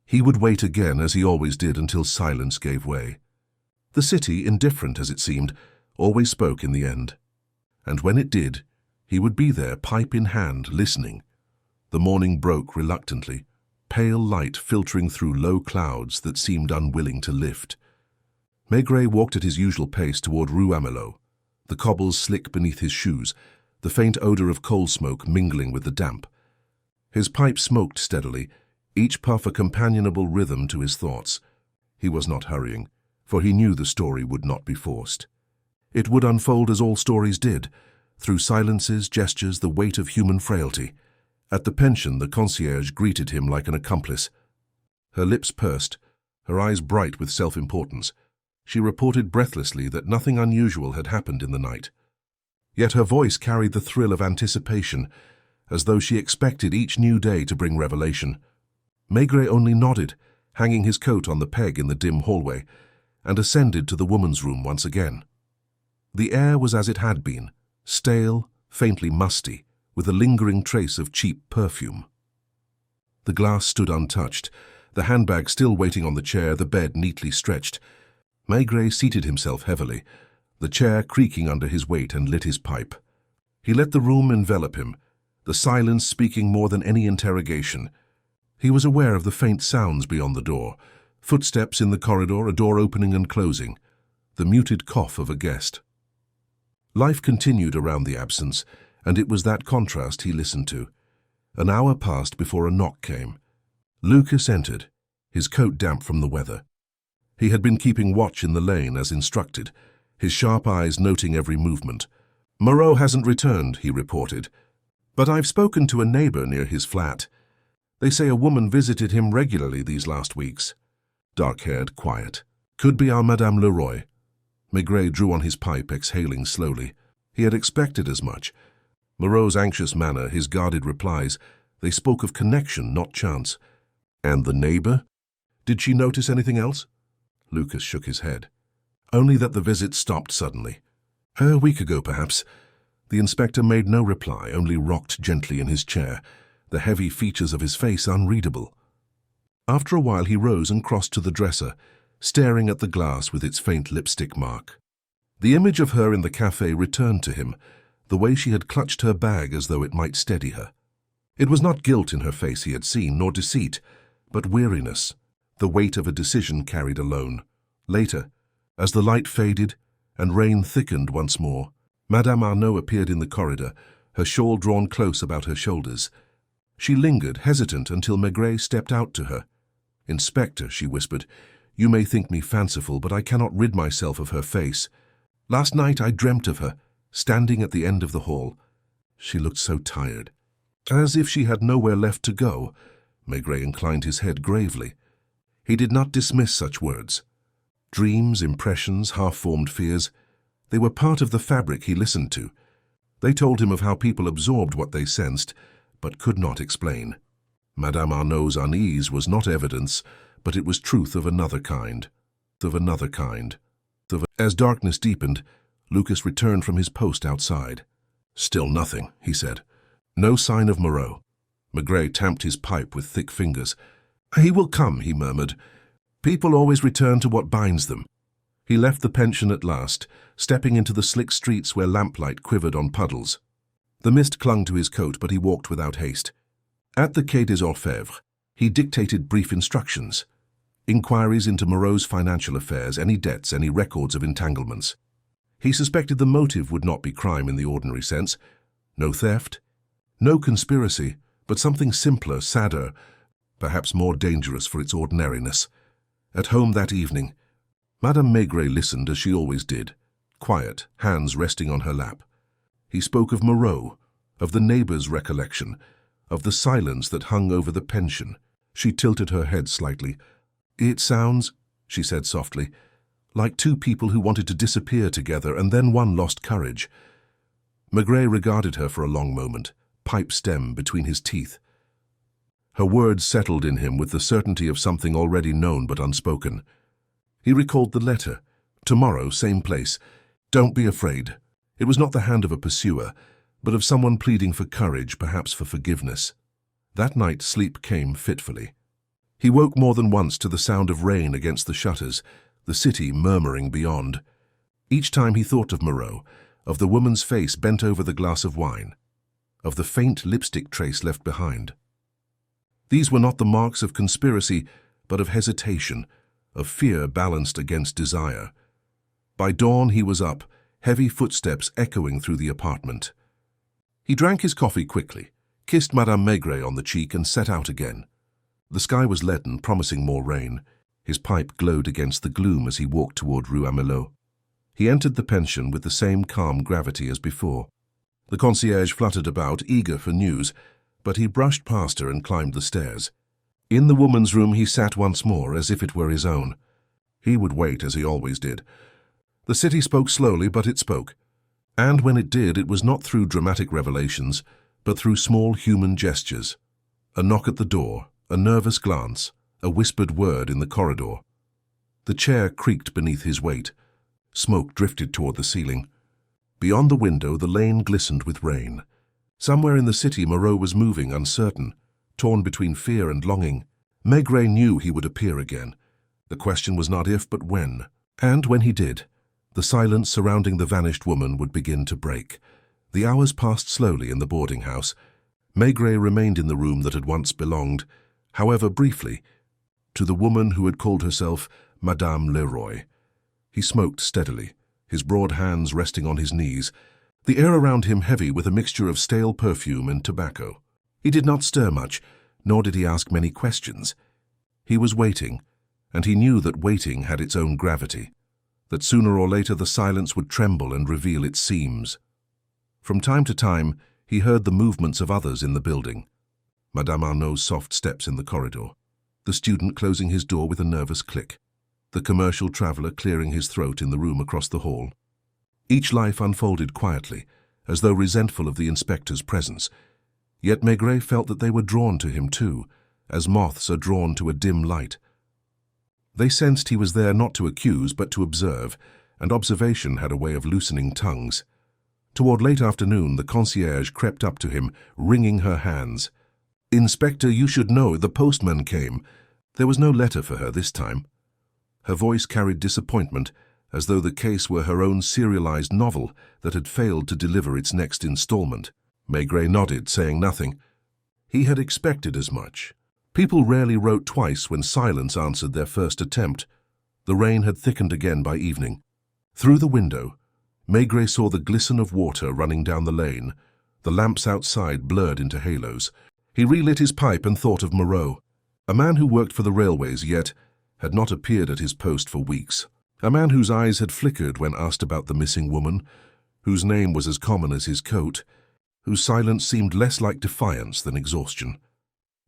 He would wait again, as he always did, until silence gave way. The city, indifferent as it seemed, always spoke in the end. And when it did, he would be there, pipe in hand, listening. The morning broke reluctantly, pale light filtering through low clouds that seemed unwilling to lift. Maigret walked at his usual pace toward Rue Amelot, the cobbles slick beneath his shoes, the faint odor of coal smoke mingling with the damp. His pipe smoked steadily, each puff a companionable rhythm to his thoughts. He was not hurrying, for he knew the story would not be forced. It would unfold as all stories did, through silences, gestures, the weight of human frailty. At the pension, the concierge greeted him like an accomplice. Her lips pursed, her eyes bright with self-importance. She reported breathlessly that nothing unusual had happened in the night. Yet her voice carried the thrill of anticipation, as though she expected each new day to bring revelation. Maigret only nodded, hanging his coat on the peg in the dim hallway, and ascended to the woman's room once again. The air was as it had been, stale, faintly musty, with a lingering trace of cheap perfume. The glass stood untouched, the handbag still waiting on the chair, the bed neatly stretched. Maigret seated himself heavily, the chair creaking under his weight, and lit his pipe. He let the room envelop him, the silence speaking more than any interrogation. He was aware of the faint sounds beyond the door, footsteps in the corridor, a door opening and closing, the muted cough of a guest. Life continued around the absence, and it was that contrast he listened to. An hour passed before a knock came. Lucas entered, his coat damp from the weather. He had been keeping watch in the lane as instructed, his sharp eyes noting every movement. "Moreau hasn't returned," he reported, "but I've spoken to a neighbor near his flat. They say a woman visited him regularly these last weeks. Dark-haired, quiet. Could be our Madame Leroy." Maigret drew on his pipe, exhaling slowly. He had expected as much. Moreau's anxious manner, his guarded replies, they spoke of connection, not chance. And the neighbor? Did she notice anything else? Lucas shook his head. Only that the visit stopped suddenly. A week ago, perhaps. The inspector made no reply, only rocked gently in his chair, the heavy features of his face unreadable. After a while he rose and crossed to the dresser, staring at the glass with its faint lipstick mark. The image of her in the cafe returned to him, the way she had clutched her bag as though it might steady her. It was not guilt in her face he had seen, nor deceit, but weariness, the weight of a decision carried alone. Later, as the light faded and rain thickened once more, Madame Arnaud appeared in the corridor, her shawl drawn close about her shoulders. She lingered, hesitant, until Maigret stepped out to her. "Inspector," she whispered, "you may think me fanciful, but I cannot rid myself of her face. Last night I dreamt of her, standing at the end of the hall. She looked so tired. As if she had nowhere left to go." Maigret inclined his head gravely. He did not dismiss such words. Dreams, impressions, half-formed fears, they were part of the fabric he listened to. They told him of how people absorbed what they sensed, but could not explain. Madame Arnaud's unease was not evidence, but it was truth of another kind. As darkness deepened, Lucas returned from his post outside. "Still nothing," he said. "No sign of Moreau." Maigret tamped his pipe with thick fingers. "He will come," he murmured. "People always return to what binds them." He left the pension at last, stepping into the slick streets where lamplight quivered on puddles. The mist clung to his coat, but he walked without haste. At the Quai des Orfèvres, he dictated brief instructions. Inquiries into Moreau's financial affairs, any debts, any records of entanglements. He suspected the motive would not be crime in the ordinary sense. No theft, no conspiracy, but something simpler, sadder, perhaps more dangerous for its ordinariness. At home that evening, Madame Maigret listened as she always did, quiet, hands resting on her lap. He spoke of Moreau, of the neighbor's recollection, of the silence that hung over the pension. She tilted her head slightly. "It sounds," she said softly, "like two people who wanted to disappear together, and then one lost courage." Maigret regarded her for a long moment, pipe stem between his teeth. Her words settled in him with the certainty of something already known but unspoken. He recalled the letter, Tomorrow, same place. Don't be afraid. It was not the hand of a pursuer, but of someone pleading for courage, perhaps for forgiveness. That night sleep came fitfully. He woke more than once to the sound of rain against the shutters, the city murmuring beyond. Each time he thought of Moreau, of the woman's face bent over the glass of wine, of the faint lipstick trace left behind. These were not the marks of conspiracy, but of hesitation, of fear balanced against desire. By dawn he was up, heavy footsteps echoing through the apartment. He drank his coffee quickly, kissed Madame Maigret on the cheek and set out again. The sky was leaden, promising more rain. His pipe glowed against the gloom as he walked toward Rue Amelot. He entered the pension with the same calm gravity as before. The concierge fluttered about, eager for news, but he brushed past her and climbed the stairs. In the woman's room he sat once more, as if it were his own. He would wait, as he always did. The city spoke slowly, but it spoke. And when it did, it was not through dramatic revelations, but through small human gestures. A knock at the door, a nervous glance, a whispered word in the corridor. The chair creaked beneath his weight. Smoke drifted toward the ceiling. Beyond the window, the lane glistened with rain. Somewhere in the city, Moreau was moving, uncertain, torn between fear and longing. Maigret knew he would appear again. The question was not if, but when. And when he did, the silence surrounding the vanished woman would begin to break. The hours passed slowly in the boarding house. Maigret remained in the room that had once belonged, however briefly, to the woman who had called herself Madame Leroy. He smoked steadily, his broad hands resting on his knees, the air around him heavy with a mixture of stale perfume and tobacco. He did not stir much, nor did he ask many questions. He was waiting, and he knew that waiting had its own gravity, that sooner or later the silence would tremble and reveal its seams. From time to time, he heard the movements of others in the building. Madame Arnaud's soft steps in the corridor, the student closing his door with a nervous click, the commercial traveller clearing his throat in the room across the hall. Each life unfolded quietly, as though resentful of the inspector's presence. Yet Maigret felt that they were drawn to him too, as moths are drawn to a dim light. They sensed he was there not to accuse, but to observe, and observation had a way of loosening tongues. Toward late afternoon, the concierge crept up to him, wringing her hands. "Inspector, you should know, the postman came." There was no letter for her this time. Her voice carried disappointment, as though the case were her own serialized novel that had failed to deliver its next installment. Maigret nodded, saying nothing. He had expected as much. People rarely wrote twice when silence answered their first attempt. The rain had thickened again by evening. Through the window, Maigret saw the glisten of water running down the lane, the lamps outside blurred into halos. He relit his pipe and thought of Moreau, a man who worked for the railways yet had not appeared at his post for weeks, a man whose eyes had flickered when asked about the missing woman, whose name was as common as his coat, whose silence seemed less like defiance than exhaustion.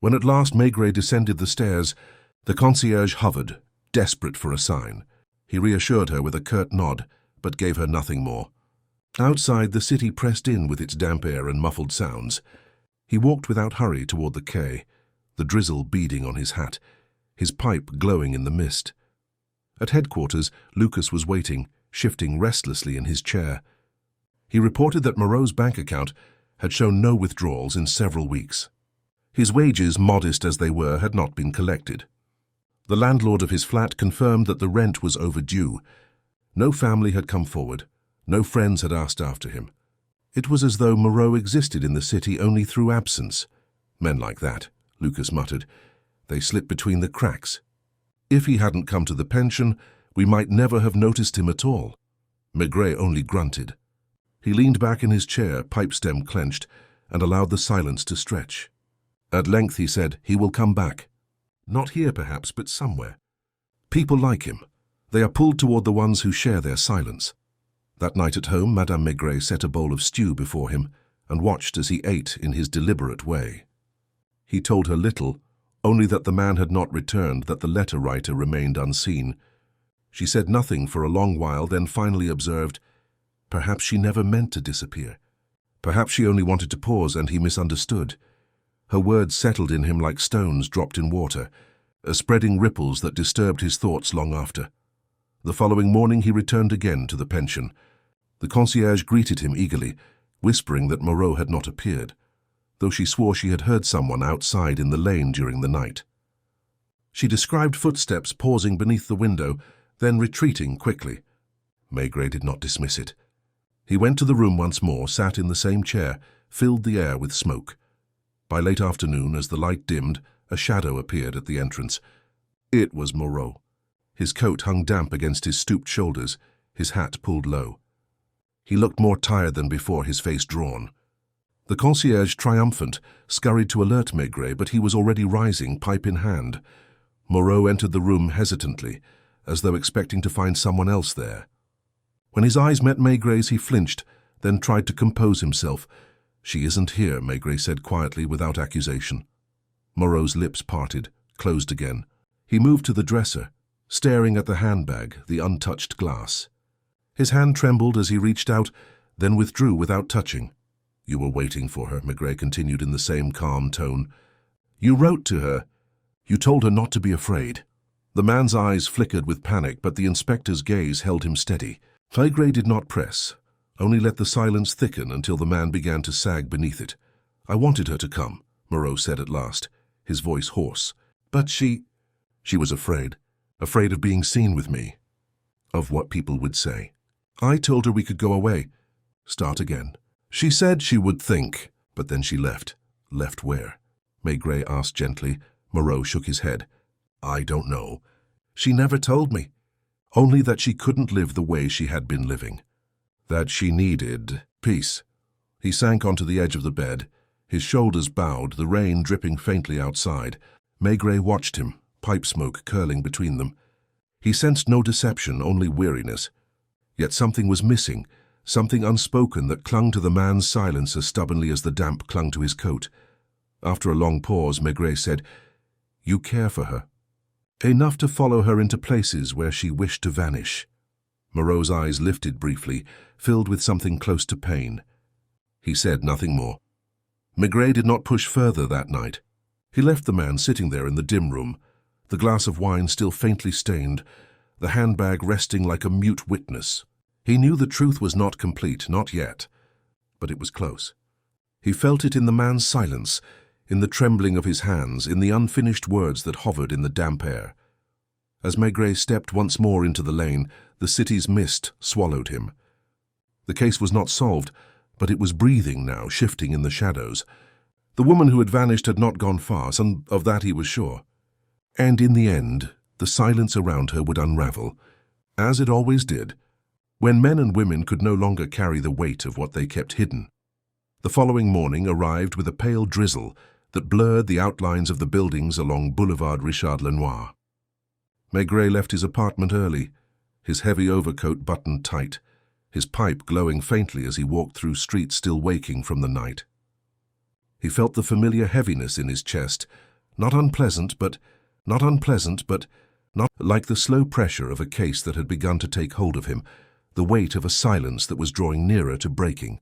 When at last Maigret descended the stairs, the concierge hovered, desperate for a sign. He reassured her with a curt nod, but gave her nothing more. Outside, the city pressed in with its damp air and muffled sounds. He walked without hurry toward the quay, the drizzle beading on his hat, his pipe glowing in the mist. At headquarters, Lucas was waiting, shifting restlessly in his chair. He reported that Moreau's bank account had shown no withdrawals in several weeks. His wages, modest as they were, had not been collected. The landlord of his flat confirmed that the rent was overdue. No family had come forward. No friends had asked after him. It was as though Moreau existed in the city only through absence. Men like that, Lucas muttered. They slip between the cracks. If he hadn't come to the pension, we might never have noticed him at all. Maigret only grunted. He leaned back in his chair, pipe stem clenched, and allowed the silence to stretch. At length he said, "He will come back. Not here, perhaps, but somewhere. People like him. They are pulled toward the ones who share their silence." That night at home, Madame Maigret set a bowl of stew before him and watched as he ate in his deliberate way. He told her little, only that the man had not returned, that the letter writer remained unseen. She said nothing for a long while, then finally observed, "Perhaps she never meant to disappear. Perhaps she only wanted to pause and he misunderstood." Her words settled in him like stones dropped in water, spreading ripples that disturbed his thoughts long after. The following morning he returned again to the pension. The concierge greeted him eagerly, whispering that Moreau had not appeared, though she swore she had heard someone outside in the lane during the night. She described footsteps pausing beneath the window, then retreating quickly. Maigret did not dismiss it. He went to the room once more, sat in the same chair, filled the air with smoke. By late afternoon, as the light dimmed, a shadow appeared at the entrance. It was Moreau. His coat hung damp against his stooped shoulders, his hat pulled low. He looked more tired than before, his face drawn. The concierge, triumphant, scurried to alert Maigret, but he was already rising, pipe in hand. Moreau entered the room hesitantly, as though expecting to find someone else there. When his eyes met Maigret's, he flinched, then tried to compose himself. "She isn't here," Maigret said quietly, without accusation. Moreau's lips parted, closed again. He moved to the dresser, staring at the handbag, the untouched glass. His hand trembled as he reached out, then withdrew without touching. "You were waiting for her," Maigret continued in the same calm tone. "You wrote to her. You told her not to be afraid." The man's eyes flickered with panic, but the inspector's gaze held him steady. Maigret did not press, only let the silence thicken until the man began to sag beneath it. "I wanted her to come," Moreau said at last, his voice hoarse. "But she was afraid of being seen with me, of what people would say. I told her we could go away, start again. She said she would think, but then she left." "Left where?" Maigret asked gently. Moreau shook his head. "I don't know. She never told me. Only that she couldn't live the way she had been living. That she needed peace." He sank onto the edge of the bed, his shoulders bowed, the rain dripping faintly outside. Maigret watched him, pipe smoke curling between them. He sensed no deception, only weariness. Yet something was missing, something unspoken that clung to the man's silence as stubbornly as the damp clung to his coat. After a long pause, Maigret said, "You care for her. Enough to follow her into places where she wished to vanish." Moreau's eyes lifted briefly, filled with something close to pain. He said nothing more. Maigret did not push further that night. He left the man sitting there in the dim room, the glass of wine still faintly stained, the handbag resting like a mute witness. He knew the truth was not complete, not yet, but it was close. He felt it in the man's silence, in the trembling of his hands, in the unfinished words that hovered in the damp air. As Maigret stepped once more into the lane, the city's mist swallowed him. The case was not solved, but it was breathing now, shifting in the shadows. The woman who had vanished had not gone far, and of that he was sure. And in the end, the silence around her would unravel, as it always did, when men and women could no longer carry the weight of what they kept hidden. The following morning arrived with a pale drizzle that blurred the outlines of the buildings along Boulevard Richard Lenoir. Maigret left his apartment early, his heavy overcoat buttoned tight, his pipe glowing faintly as he walked through streets still waking from the night. He felt the familiar heaviness in his chest, not unpleasant, but not like the slow pressure of a case that had begun to take hold of him, the weight of a silence that was drawing nearer to breaking.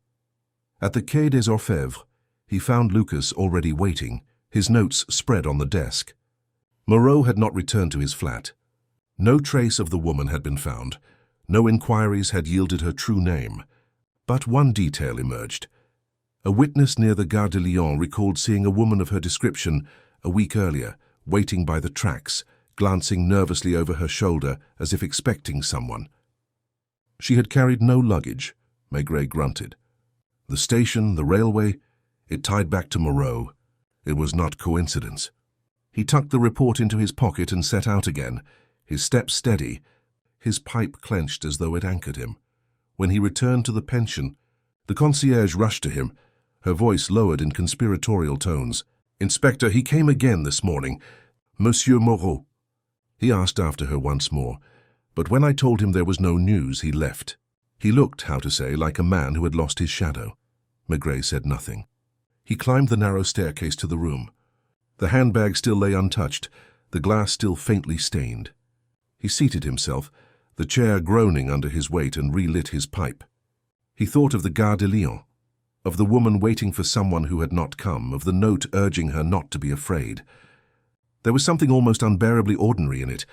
At the Quai des Orfèvres, he found Lucas already waiting, his notes spread on the desk. Moreau had not returned to his flat. No trace of the woman had been found. No inquiries had yielded her true name. But one detail emerged. A witness near the Gare de Lyon recalled seeing a woman of her description a week earlier, waiting by the tracks, glancing nervously over her shoulder as if expecting someone. She had carried no luggage, Maigret grunted. The station, the railway, it tied back to Moreau. It was not coincidence. He tucked the report into his pocket and set out again, his steps steady, his pipe clenched as though it anchored him. When he returned to the pension, the concierge rushed to him, her voice lowered in conspiratorial tones. "Inspector, he came again this morning. Monsieur Moreau." He asked after her once more, but when I told him there was no news, he left. He looked, how to say, like a man who had lost his shadow. Maigret said nothing. He climbed the narrow staircase to the room. The handbag still lay untouched, the glass still faintly stained. He seated himself, the chair groaning under his weight, and relit his pipe. He thought of the Gare de Lyon, of the woman waiting for someone who had not come, of the note urging her not to be afraid. There was something almost unbearably ordinary in it,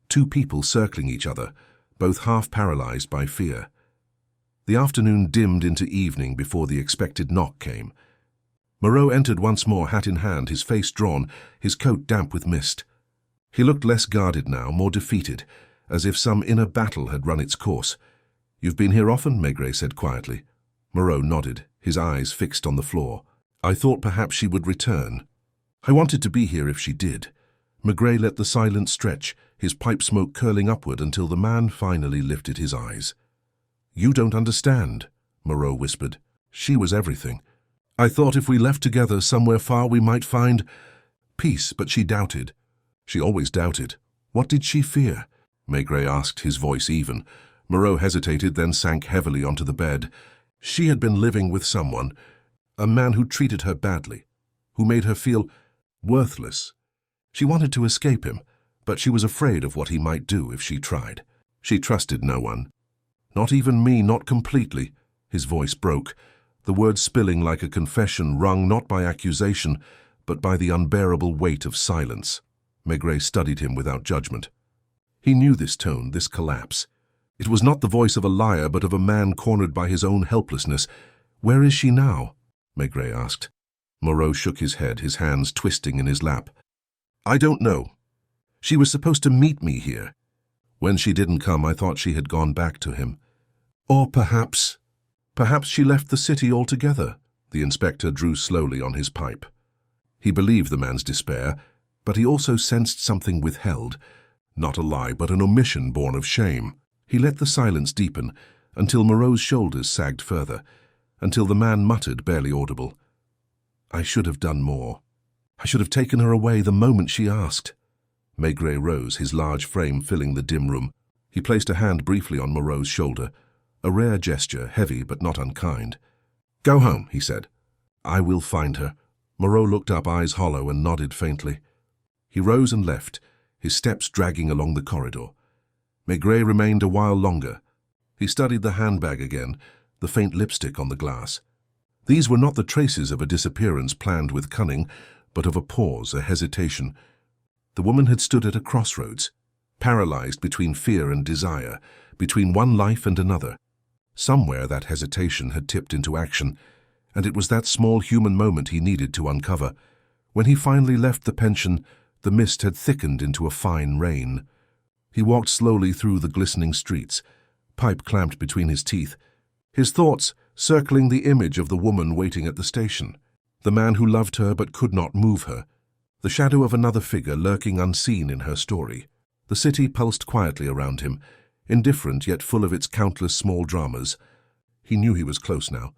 two people circling each other, both half paralyzed by fear. The afternoon dimmed into evening before the expected knock came. Moreau entered once more, hat in hand, his face drawn, his coat damp with mist. He looked less guarded now, more defeated, as if some inner battle had run its course. "You've been here often?" Maigret said quietly. Moreau nodded, his eyes fixed on the floor. "I thought perhaps she would return. I wanted to be here if she did." Maigret let the silence stretch, his pipe smoke curling upward until the man finally lifted his eyes. "You don't understand," Moreau whispered. "She was everything. I thought if we left together somewhere far we might find peace, but she doubted. She always doubted. What did she fear?" Maigret asked, his voice even. Moreau hesitated, then sank heavily onto the bed. She had been living with someone, a man who treated her badly, who made her feel worthless. She wanted to escape him, but she was afraid of what he might do if she tried. She trusted no one. "Not even me, not completely." His voice broke, the words spilling like a confession wrung not by accusation, but by the unbearable weight of silence. Maigret studied him without judgment. He knew this tone, this collapse. It was not the voice of a liar, but of a man cornered by his own helplessness. "Where is she now?" Maigret asked. Moreau shook his head, his hands twisting in his lap. "I don't know. She was supposed to meet me here. When she didn't come, I thought she had gone back to him. Or perhaps she left the city altogether." The inspector drew slowly on his pipe. He believed the man's despair, but he also sensed something withheld. Not a lie, but an omission born of shame. He let the silence deepen, until Moreau's shoulders sagged further, until the man muttered, barely audible, "I should have done more. I should have taken her away the moment she asked." Maigret rose, his large frame filling the dim room. He placed a hand briefly on Moreau's shoulder, a rare gesture, heavy but not unkind. "Go home," he said. "I will find her." Moreau looked up, eyes hollow, and nodded faintly. He rose and left, his steps dragging along the corridor. Maigret remained a while longer. He studied the handbag again, the faint lipstick on the glass. These were not the traces of a disappearance planned with cunning, but of a pause, a hesitation. The woman had stood at a crossroads, paralyzed between fear and desire, between one life and another. Somewhere that hesitation had tipped into action, and it was that small human moment he needed to uncover. When he finally left the pension, the mist had thickened into a fine rain. He walked slowly through the glistening streets, pipe clamped between his teeth, his thoughts circling the image of the woman waiting at the station, the man who loved her but could not move her, the shadow of another figure lurking unseen in her story. The city pulsed quietly around him, indifferent yet full of its countless small dramas. He knew he was close now.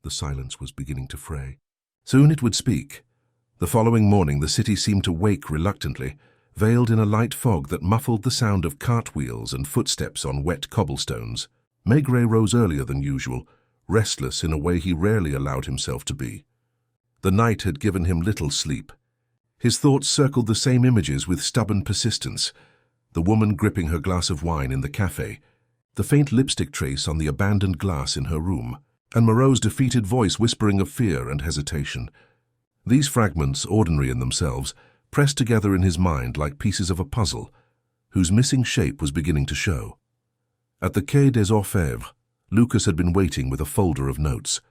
The silence was beginning to fray. Soon it would speak. The following morning the city seemed to wake reluctantly, veiled in a light fog that muffled the sound of cartwheels and footsteps on wet cobblestones. Maigret rose earlier than usual, restless in a way he rarely allowed himself to be. The night had given him little sleep. His thoughts circled the same images with stubborn persistence. The woman gripping her glass of wine in the cafe, the faint lipstick trace on the abandoned glass in her room, and Moreau's defeated voice whispering of fear and hesitation. These fragments, ordinary in themselves, pressed together in his mind like pieces of a puzzle, whose missing shape was beginning to show. At the Quai des Orfèvres, Lucas had been waiting with a folder of notes.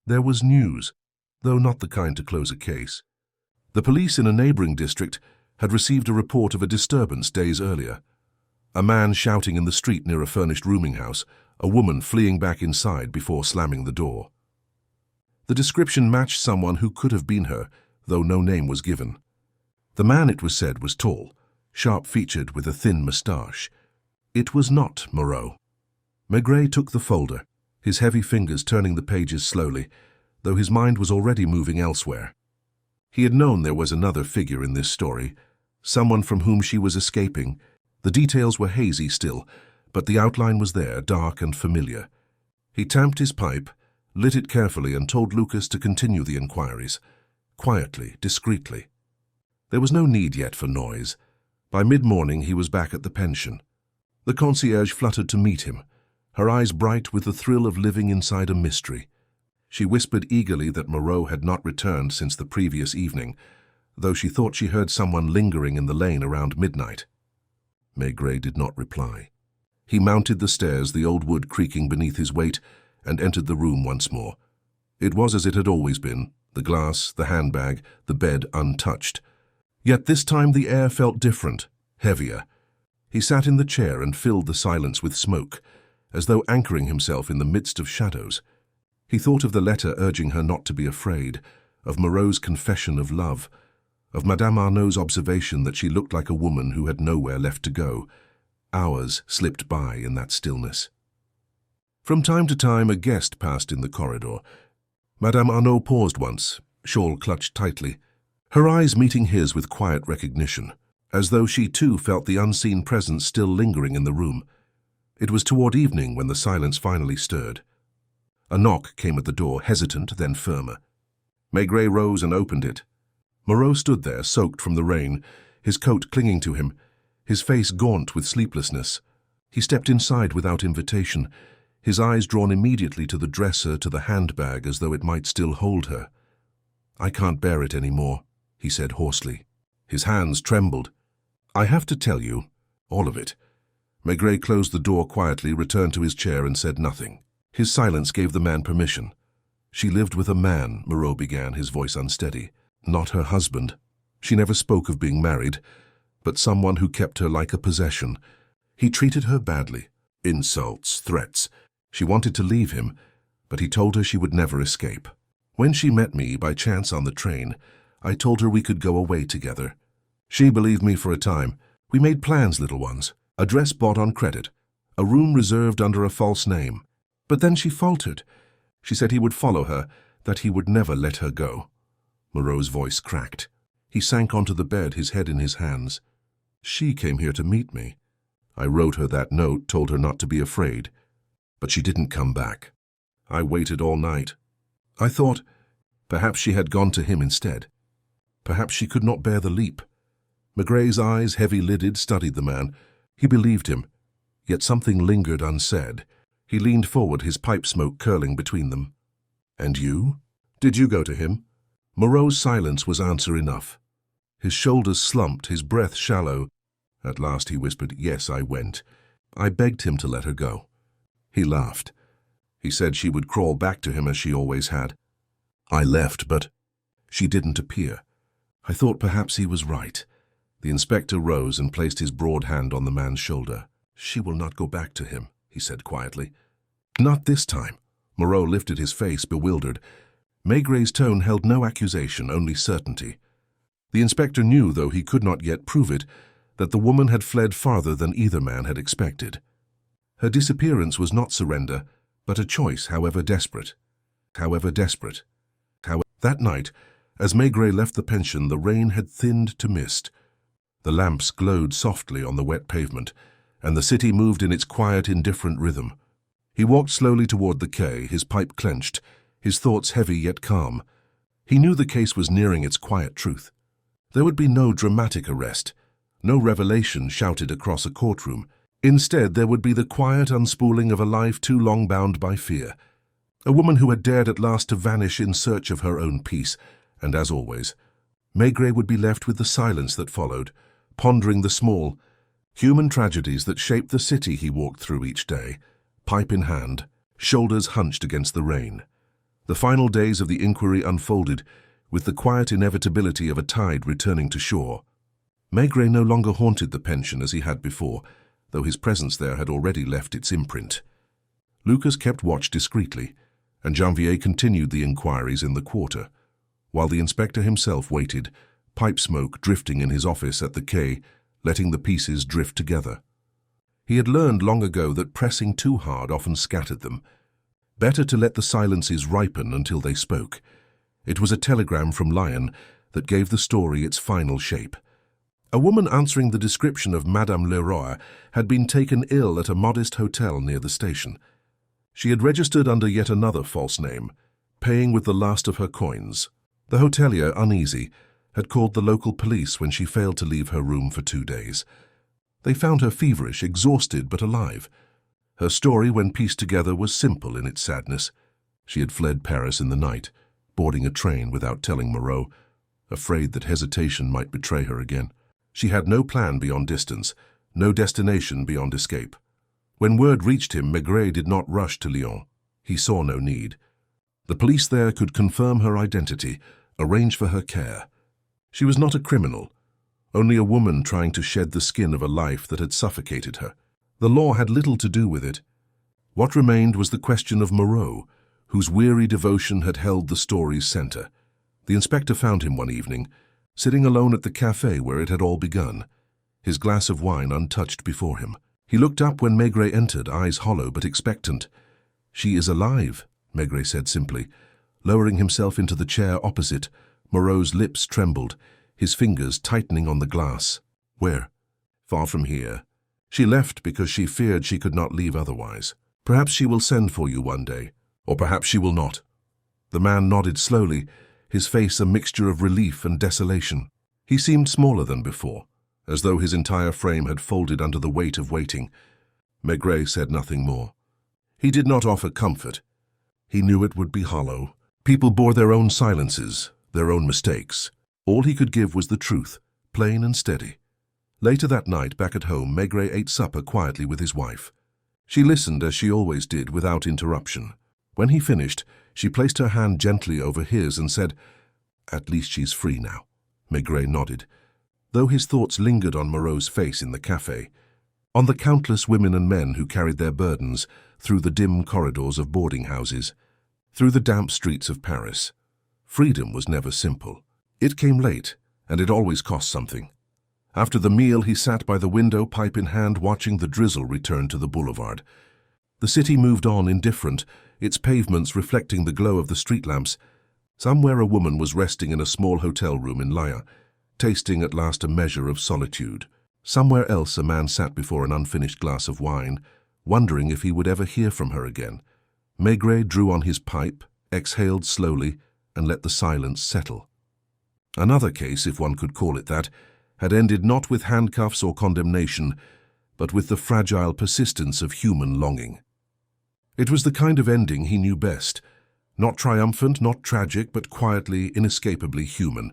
There was news, though not the kind to close a case. The police in a neighboring district had received a report of a disturbance days earlier. A man shouting in the street near a furnished rooming house, a woman fleeing back inside before slamming the door. The description matched someone who could have been her, though no name was given. The man, it was said, was tall, sharp-featured with a thin moustache. It was not Moreau. Maigret took the folder, his heavy fingers turning the pages slowly, though his mind was already moving elsewhere. He had known there was another figure in this story, someone from whom she was escaping. The details were hazy still, but the outline was there, dark and familiar. He tamped his pipe, lit it carefully, and told Lucas to continue the inquiries, quietly, discreetly. There was no need yet for noise. By mid-morning he was back at the pension. The concierge fluttered to meet him, her eyes bright with the thrill of living inside a mystery. She whispered eagerly that Moreau had not returned since the previous evening, though she thought she heard someone lingering in the lane around midnight. Maigret did not reply. He mounted the stairs, the old wood creaking beneath his weight, and entered the room once more. It was as it had always been, the glass, the handbag, the bed untouched. Yet this time the air felt different, heavier. He sat in the chair and filled the silence with smoke, as though anchoring himself in the midst of shadows. He thought of the letter urging her not to be afraid, of Moreau's confession of love, of Madame Arnaud's observation that she looked like a woman who had nowhere left to go. Hours slipped by in that stillness. From time to time a guest passed in the corridor. Madame Arnaud paused once, shawl clutched tightly, her eyes meeting his with quiet recognition, as though she too felt the unseen presence still lingering in the room. It was toward evening when the silence finally stirred. A knock came at the door, hesitant, then firmer. Maigret rose and opened it. Moreau stood there, soaked from the rain, his coat clinging to him, his face gaunt with sleeplessness. He stepped inside without invitation, his eyes drawn immediately to the dresser, to the handbag, as though it might still hold her. "I can't bear it any more," he said hoarsely. His hands trembled. "I have to tell you, all of it." Maigret closed the door quietly, returned to his chair, and said nothing. His silence gave the man permission. "She lived with a man," Moreau began, his voice unsteady. "Not her husband. She never spoke of being married, but someone who kept her like a possession. He treated her badly. Insults, threats. She wanted to leave him, but he told her she would never escape. When she met me, by chance on the train, I told her we could go away together. She believed me for a time. We made plans, little ones. A dress bought on credit. A room reserved under a false name. But then she faltered. She said he would follow her, that he would never let her go." Moreau's voice cracked. He sank onto the bed, his head in his hands. "She came here to meet me. I wrote her that note, told her not to be afraid. But she didn't come back. I waited all night. I thought perhaps she had gone to him instead. Perhaps she could not bear the leap." Maigret's eyes, heavy-lidded, studied the man. He believed him, yet something lingered unsaid. He leaned forward, his pipe smoke curling between them. "And you? Did you go to him?" Moreau's silence was answer enough. His shoulders slumped, his breath shallow. At last he whispered, "Yes, I went. I begged him to let her go." He laughed. He said she would crawl back to him as she always had. "I left, but she didn't appear. I thought perhaps he was right." The inspector rose and placed his broad hand on the man's shoulder. "She will not go back to him," he said quietly. "Not this time." Moreau lifted his face, bewildered. Maigret's tone held no accusation, only certainty. The inspector knew, though he could not yet prove it, that the woman had fled farther than either man had expected. Her disappearance was not surrender, but a choice, however desperate. That night, as Maigret left the pension, the rain had thinned to mist. The lamps glowed softly on the wet pavement, and the city moved in its quiet, indifferent rhythm. He walked slowly toward the quay, his pipe clenched, his thoughts heavy yet calm. He knew the case was nearing its quiet truth. There would be no dramatic arrest, no revelation shouted across a courtroom. Instead, there would be the quiet unspooling of a life too long bound by fear. A woman who had dared at last to vanish in search of her own peace, and as always, Maigret would be left with the silence that followed, pondering the small, human tragedies that shaped the city he walked through each day, pipe in hand, shoulders hunched against the rain. The final days of the inquiry unfolded, with the quiet inevitability of a tide returning to shore. Maigret no longer haunted the pension as he had before, though his presence there had already left its imprint. Lucas kept watch discreetly, and Janvier continued the inquiries in the quarter, while the inspector himself waited, pipe smoke drifting in his office at the quay, letting the pieces drift together. He had learned long ago that pressing too hard often scattered them. Better to let the silences ripen until they spoke. It was a telegram from Lyon that gave the story its final shape. A woman answering the description of Madame Leroy had been taken ill at a modest hotel near the station. She had registered under yet another false name, paying with the last of her coins. The hotelier, uneasy, had called the local police when she failed to leave her room for 2 days. They found her feverish, exhausted but alive. Her story, when pieced together, was simple in its sadness. She had fled Paris in the night, boarding a train without telling Moreau, afraid that hesitation might betray her again. She had no plan beyond distance, no destination beyond escape. When word reached him, Maigret did not rush to Lyon. He saw no need. The police there could confirm her identity, arrange for her care. She was not a criminal, only a woman trying to shed the skin of a life that had suffocated her. The law had little to do with it. What remained was the question of Moreau, whose weary devotion had held the story's center. The inspector found him one evening, sitting alone at the café where it had all begun, his glass of wine untouched before him. He looked up when Maigret entered, eyes hollow but expectant. "She is alive," Maigret said simply. Lowering himself into the chair opposite, Moreau's lips trembled, his fingers tightening on the glass. "Where?" "Far from here. She left because she feared she could not leave otherwise. Perhaps she will send for you one day, or perhaps she will not." The man nodded slowly, his face a mixture of relief and desolation. He seemed smaller than before, as though his entire frame had folded under the weight of waiting. Maigret said nothing more. He did not offer comfort. He knew it would be hollow. People bore their own silences, their own mistakes. All he could give was the truth, plain and steady. Later that night, back at home, Maigret ate supper quietly with his wife. She listened as she always did, without interruption. When he finished, she placed her hand gently over his and said, "At least she's free now." Maigret nodded, though his thoughts lingered on Moreau's face in the café, on the countless women and men who carried their burdens through the dim corridors of boarding houses, through the damp streets of Paris. Freedom was never simple. It came late, and it always cost something. After the meal, he sat by the window, pipe in hand, watching the drizzle return to the boulevard. The city moved on indifferent, its pavements reflecting the glow of the street lamps. Somewhere a woman was resting in a small hotel room in Lyon, tasting at last a measure of solitude. Somewhere else a man sat before an unfinished glass of wine, wondering if he would ever hear from her again. Maigret drew on his pipe, exhaled slowly, and let the silence settle. Another case, if one could call it that, had ended not with handcuffs or condemnation, but with the fragile persistence of human longing. It was the kind of ending he knew best, not triumphant, not tragic, but quietly, inescapably human.